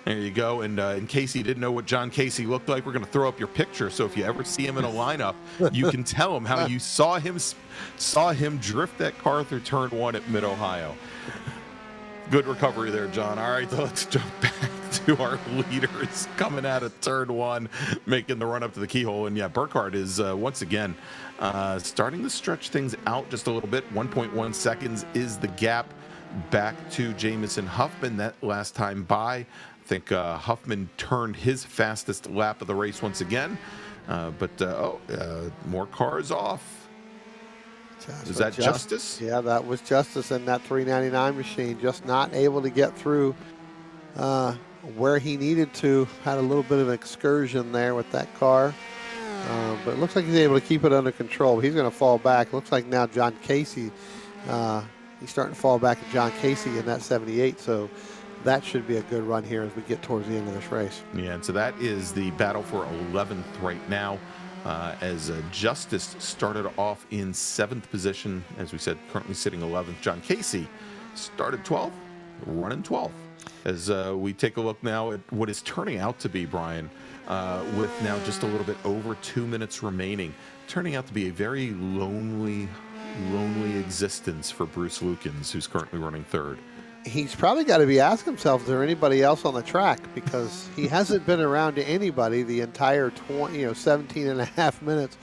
There you go. And in case you didn't know what John Casey looked like, we're going to throw up your picture. So if you ever see him in a lineup, you can tell him how you saw him drift that car through turn 1 at Mid-Ohio. Good recovery there, John. All right, so let's jump back to our leaders coming out of turn 1, making the run up to the keyhole. And yeah, Burkhart is once again starting to stretch things out just a little bit. 1.1 seconds is the gap back to Jameson Huffman. That last time by think Huffman turned his fastest lap of the race once again. More cars off. Is that Justice?
Yeah, that was Justice in that 399 machine. Just not able to get through where he needed to. Had a little bit of an excursion there with that car. But it looks like he's able to keep it under control. He's going to fall back. Looks like now John Casey, he's starting to fall back at John Casey in that 78. So that should be a good run here as we get towards the end of this race.
Yeah, and so that is the battle for 11th right now. As Justice started off in 7th position, as we said, currently sitting 11th. John Casey started 12th, running 12th. As we take a look now at what is turning out to be, Brian, with now just a little bit over 2 minutes remaining, turning out to be a very lonely existence for Bruce Lukens, who's currently running 3rd.
He's probably got to be asking himself, is there anybody else on the track? Because he hasn't been around to anybody the entire 17 and a half minutes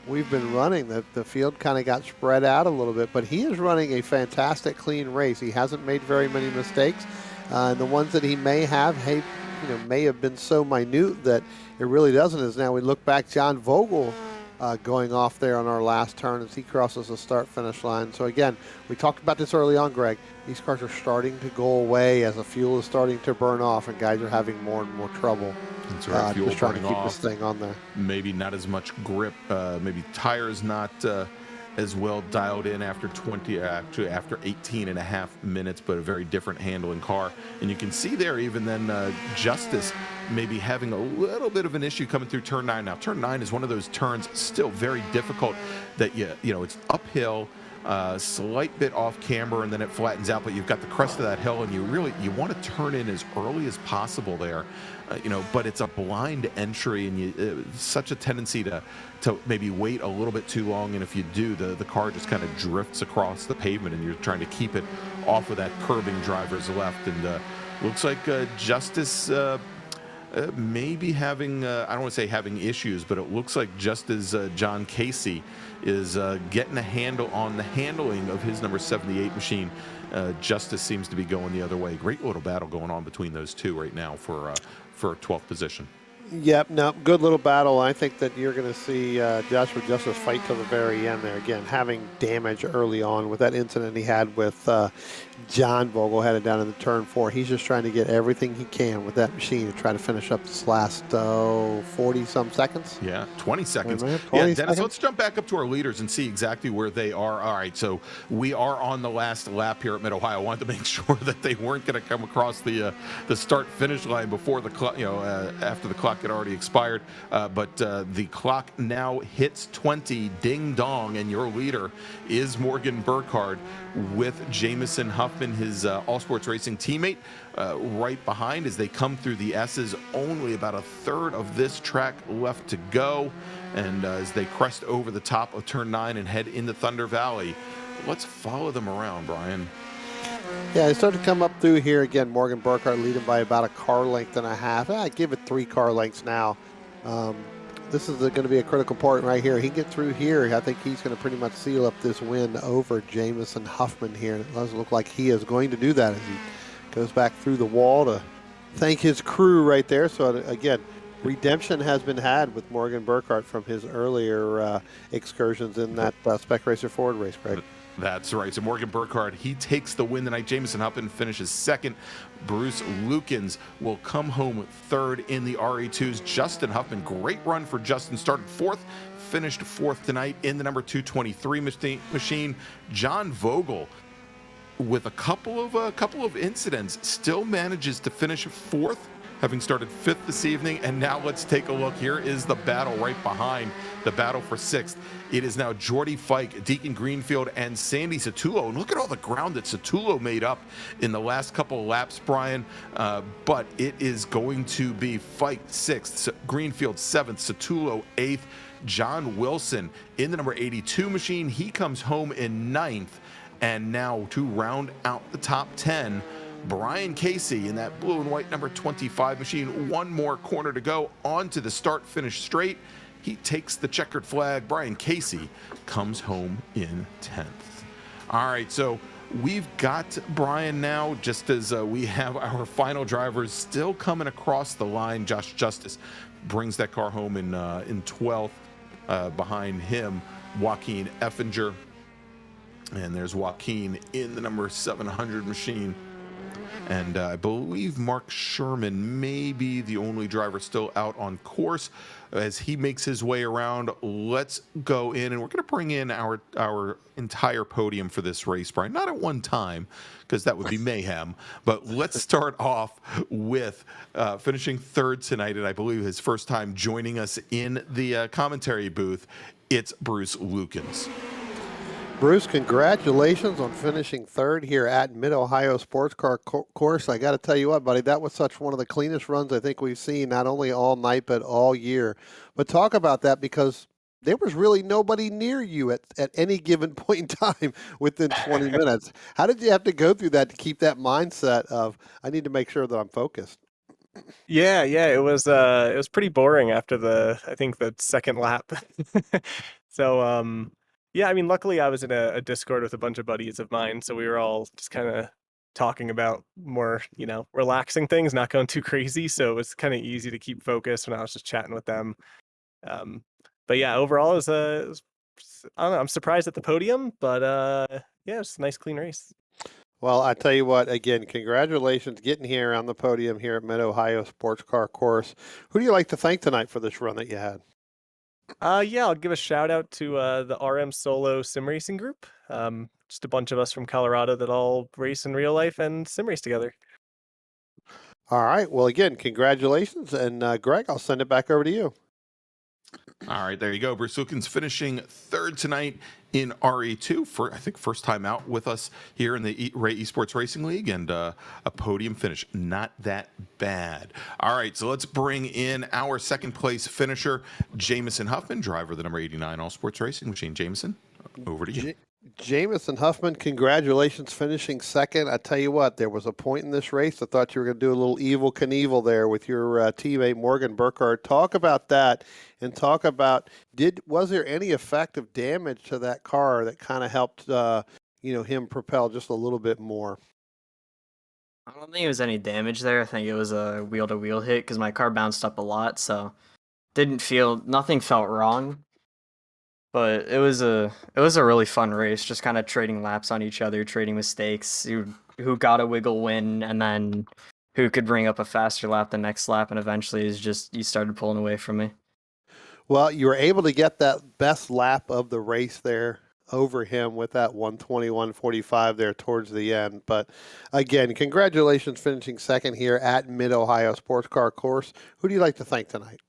we've been running. The field kind of got spread out a little bit, but he is running a fantastic, clean race. He hasn't made very many mistakes. And the ones that he may have, may have been so minute that it really doesn't. As now we look back, John Vogel going off there on our last turn as he crosses the start-finish line. So again, we talked about this early on, Greg. These cars are starting to go away as the fuel is starting to burn off, and guys are having more and more trouble.
That's right, fuel
just trying to
burning
keep
off.
this thing on there.
Maybe not as much grip. Maybe tires not as well dialed in after 18 and a half minutes, but a very different handling car. And you can see there even then Justice maybe having a little bit of an issue coming through turn 9. Now turn 9 is one of those turns still very difficult that it's uphill, slight bit off camber, and then it flattens out, but you've got the crest of that hill, and you want to turn in as early as possible there. But it's a blind entry, and such a tendency to maybe wait a little bit too long, and if you do, the car just kind of drifts across the pavement, and you're trying to keep it off of that curbing driver's left. And looks like Justice maybe having, I don't want to say having issues, but it looks like just as John Casey is getting a handle on the handling of his number 78 machine, Justice seems to be going the other way. Great little battle going on between those two right now for 12th position.
Yep, no, good little battle. I think that you're going to see Joshua Justice fight till the very end there. Again, having damage early on with that incident he had with John Vogel headed down into turn 4. He's just trying to get everything he can with that machine to try to finish up this last 40-some seconds.
Yeah, 20 seconds.
20
Dennis,
seconds.
let's jump back up to our leaders and see exactly where they are. All right, so we are on the last lap here at Mid-Ohio. I wanted to make sure that they weren't going to come across the start-finish line before the clock, after the clock had already expired. But the clock now hits 20, ding dong, and your leader is Morgan Burkhardt with Jameson Huffman, his All Sports Racing teammate, right behind as they come through the S's. Only about a third of this track left to go, and as they crest over the top of turn 9 and head into Thunder Valley, let's follow them around, Brian.
Yeah, they start to come up through here again. Morgan Burkhardt leading by about a car length and a half. I give it 3 car lengths now. This is going to be a critical part right here. He can get through here. I think he's going to pretty much seal up this win over Jameson Huffman here. It doesn't look like he is going to do that as he goes back through the wall to thank his crew right there. So again, redemption has been had with Morgan Burkhardt from his earlier excursions in that Spec Racer Ford race, Greg.
That's right. So Morgan Burkhardt, he takes the win tonight. Jameson Huffman finishes second. Bruce Lukens will come home third in the RE2s. Justin Huffman, great run for Justin. Started fourth, finished fourth tonight in the number 223 machine. John Vogel, with a couple of incidents, still manages to finish fourth, having started fifth this evening. And now let's take a look. Here is the battle right behind the battle for sixth. It is now Jordy Fike, Deacon Greenfield, and Sandy Satullo. And look at all the ground that Satullo made up in the last couple of laps, Brian. But it is going to be Fike sixth, Greenfield seventh, Satullo eighth, John Wilson in the number 82 machine. He comes home in ninth. And now to round out the top 10, Brian Casey in that blue and white number 25 machine. One more corner to go onto the start-finish straight. He takes the checkered flag. Brian Casey comes home in 10th. All right, so we've got Brian now, just as we have our final drivers still coming across the line. Josh Justice brings that car home in 12th. Behind him, Joaquin Effinger. And there's Joaquin in the number 700 machine. And I believe Mark Sherman may be the only driver still out on course. As he makes his way around, let's go in, and we're going to bring in our entire podium for this race, Brian. Not at one time, because that would be mayhem. But let's start off with finishing third tonight, and I believe his first time joining us in the commentary booth. It's Bruce Lukens.
Bruce, congratulations on finishing third here at Mid-Ohio Sports Car Course. I got to tell you what, buddy, that was such one of the cleanest runs I think we've seen, not only all night, but all year. But talk about that, because there was really nobody near you at any given point in time within 20 minutes. How did you have to go through that to keep that mindset of, I need to make sure that I'm focused?
Yeah, it was pretty boring after I think the second lap. So, yeah, I mean, luckily I was in a Discord with a bunch of buddies of mine, so we were all just kind of talking about more, relaxing things, not going too crazy. So it was kind of easy to keep focused when I was just chatting with them. But yeah, overall, I don't know, I'm surprised at the podium, but yeah, it's a nice, clean race.
Well, I tell you what, again, congratulations getting here on the podium here at Mid-Ohio Sports Car Course. Who do you like to thank tonight for this run that you had?
Yeah, I'll give a shout out to the RM Solo Sim Racing Group. Just a bunch of us from Colorado that all race in real life and sim race together.
All right. Well, again, congratulations. And Greg, I'll send it back over to you.
All right, there you go. Bruce Lukens finishing third tonight in RE2 for, I think, first time out with us here in the Ray Esports Racing League, and a podium finish. Not that bad. All right, so let's bring in our second place finisher, Jameson Huffman, driver of the number 89 All Sports Racing Machine. Jameson, over to you.
Jameson Huffman, congratulations finishing second. I tell you what, there was a point in this race I thought you were going to do a little Evel Knievel there with your teammate Morgan Burkhardt. Talk about that, and talk about, was there any effective damage to that car that kind of helped him propel just a little bit more?
I don't think it was any damage there. I think it was a wheel-to-wheel hit because my car bounced up a lot, so nothing felt wrong. But it was a really fun race, just kind of trading laps on each other, trading mistakes, who got a wiggle win, and then who could bring up a faster lap the next lap, and eventually you started pulling away from me.
Well, you were able to get that best lap of the race there over him with that 121.45 there towards the end. But again, congratulations finishing second here at Mid-Ohio Sports Car Course. Who do you like to thank tonight?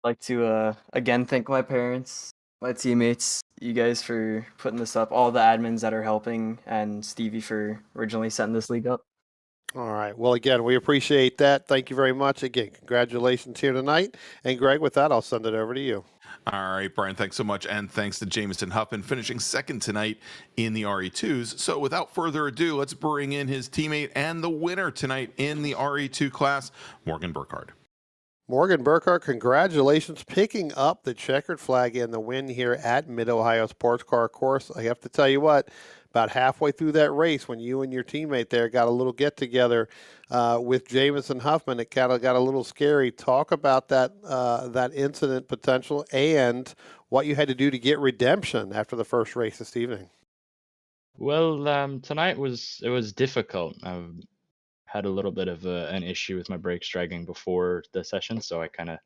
I'd like to again thank my parents, my teammates, you guys for putting this up, all the admins that are helping, and Stevie for originally setting this league up.
All right. Well, again, we appreciate that. Thank you very much. Again, congratulations here tonight. And Greg, with that, I'll send it over to you.
All right, Brian, thanks so much. And thanks to Jameson Huffman finishing second tonight in the RE2s. So without further ado, let's bring in his teammate and the winner tonight in the RE2 class, Morgan Burkhardt.
Morgan Burkhardt, congratulations picking up the checkered flag in the win here at Mid-Ohio Sports Car Course. I have to tell you what, about halfway through that race, when you and your teammate there got a little get-together with Jameson Huffman, it kind of got a little scary. Talk about that incident potential and what you had to do to get redemption after the first race this evening.
Well, tonight was difficult. I had a little bit of an issue with my brakes dragging before the session, so I kind of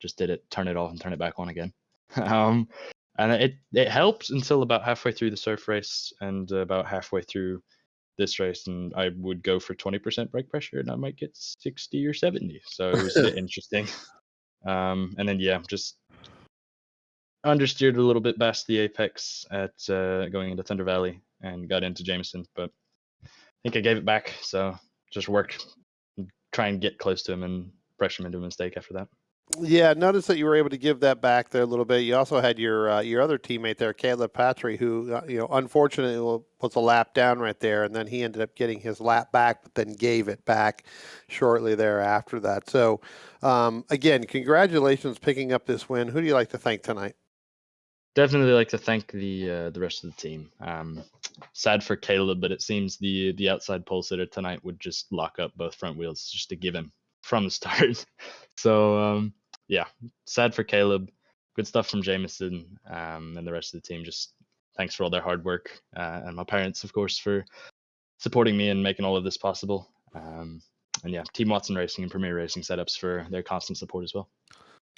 just turn it off and turn it back on again. And it helps until about halfway through the surf race and about halfway through this race, and I would go for 20% brake pressure and I might get 60 or 70. So it was a bit interesting. And then just understeered a little bit past the apex at going into Thunder Valley and got into Jameson, but I think I gave it back. So just try and get close to him and pressure him into a mistake after that.
Yeah, notice that you were able to give that back there a little bit. You also had your other teammate there, Caleb Patry, who unfortunately was a lap down right there, and then he ended up getting his lap back, but then gave it back shortly thereafter that. So, again, congratulations picking up this win. Who do you like to thank tonight?
definitely like to thank the rest of the team. Sad for Caleb, but it seems the outside pole sitter tonight would just lock up both front wheels just to give him from the start. So yeah, sad for Caleb. Good stuff from Jameson and the rest of the team. Just thanks for all their hard work, and my parents, of course, for supporting me and making all of this possible. And yeah, Team Watson Racing and Premier Racing setups for their constant support as well.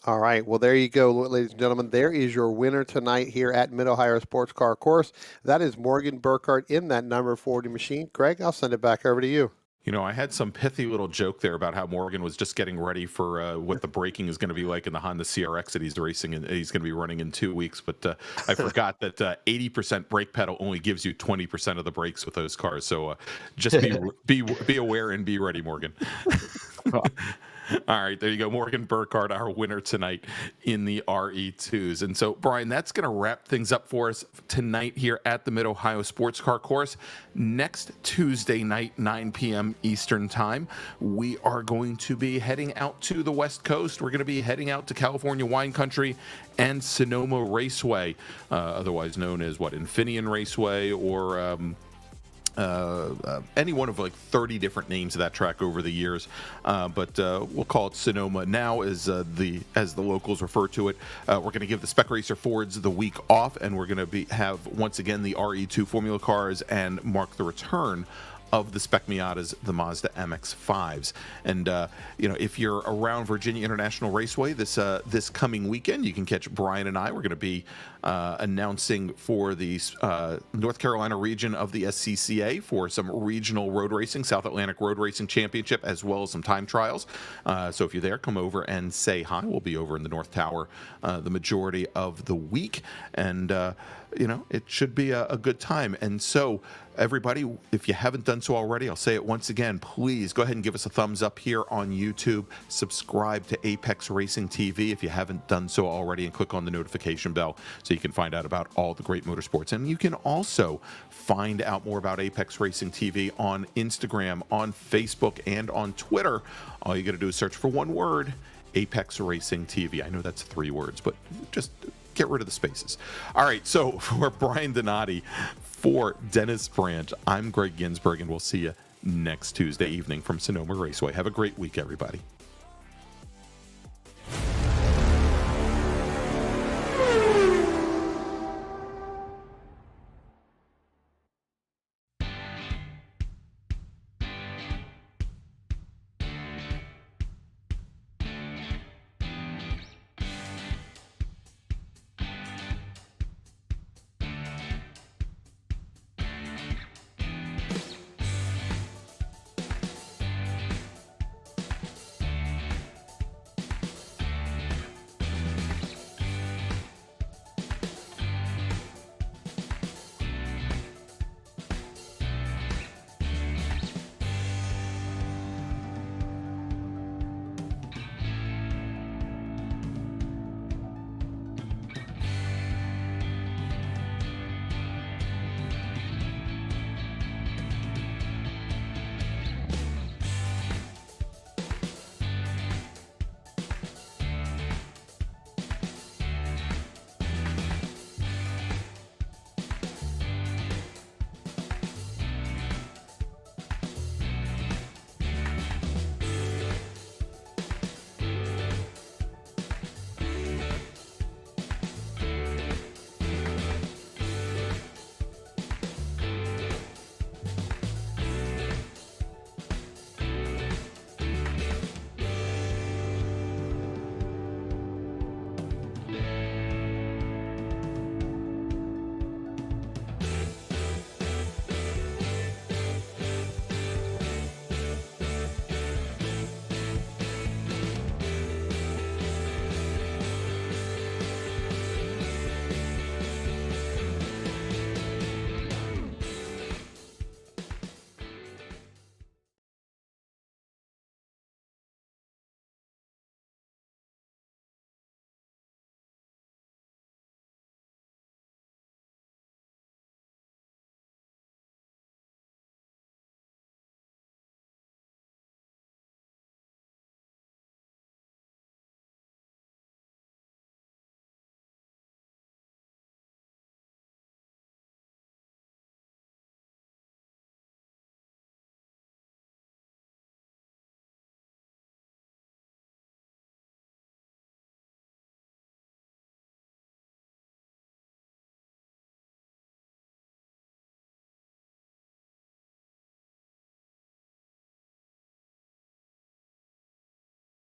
All right. Well, there you go, ladies and gentlemen. There is your winner tonight here at Mid-Ohio Sports Car Course. That is Morgan Burkhardt in that number 40 machine. Greg, I'll send it back over to you.
You know, I had some pithy little joke there about how Morgan was just getting ready for what the braking is going to be like in the Honda CRX that he's racing and he's going to be running in 2 weeks. But I forgot that 80% brake pedal only gives you 20% of the brakes with those cars. So just be aware and be ready, Morgan. All right, there you go. Morgan Burkhardt, our winner tonight in the RE2s. And so, Brian, that's going to wrap things up for us tonight here at the Mid-Ohio Sports Car Course. Next Tuesday night, 9 p.m. Eastern Time, we are going to be heading out to the West Coast. We're going to be heading out to California Wine Country and Sonoma Raceway, otherwise known as, Infineon Raceway or... any one of like 30 different names of that track over the years, but we'll call it Sonoma now as the locals refer to it. We're going to give the Spec Racer Fords the week off, and we're going to have once again the RE2 Formula cars and mark the return of the Spec Miatas, the Mazda MX-5s. And if you're around Virginia International Raceway this coming weekend, you can catch Brian and I. We're going to be announcing for the North Carolina region of the SCCA for some regional road racing, South Atlantic Road Racing Championship, as well as some time trials. So if you're there, come over and say hi. We'll be over in the North Tower the majority of the week, and it should be a good time. And so, everybody, if you haven't done so already, I'll say it once again, please go ahead and give us a thumbs up here on YouTube. Subscribe to Apex Racing TV if you haven't done so already, and click on the notification bell so you can find out about all the great motorsports. And you can also find out more about Apex Racing TV on Instagram, on Facebook, and on Twitter. All you got to do is search for one word, Apex Racing TV. I know that's 3 words, but just get rid of the spaces. All right, so for Brian Donati, for Dennis Branch, I'm Greg Ginsberg, and we'll see you next Tuesday evening from Sonoma Raceway. Have a great week, everybody.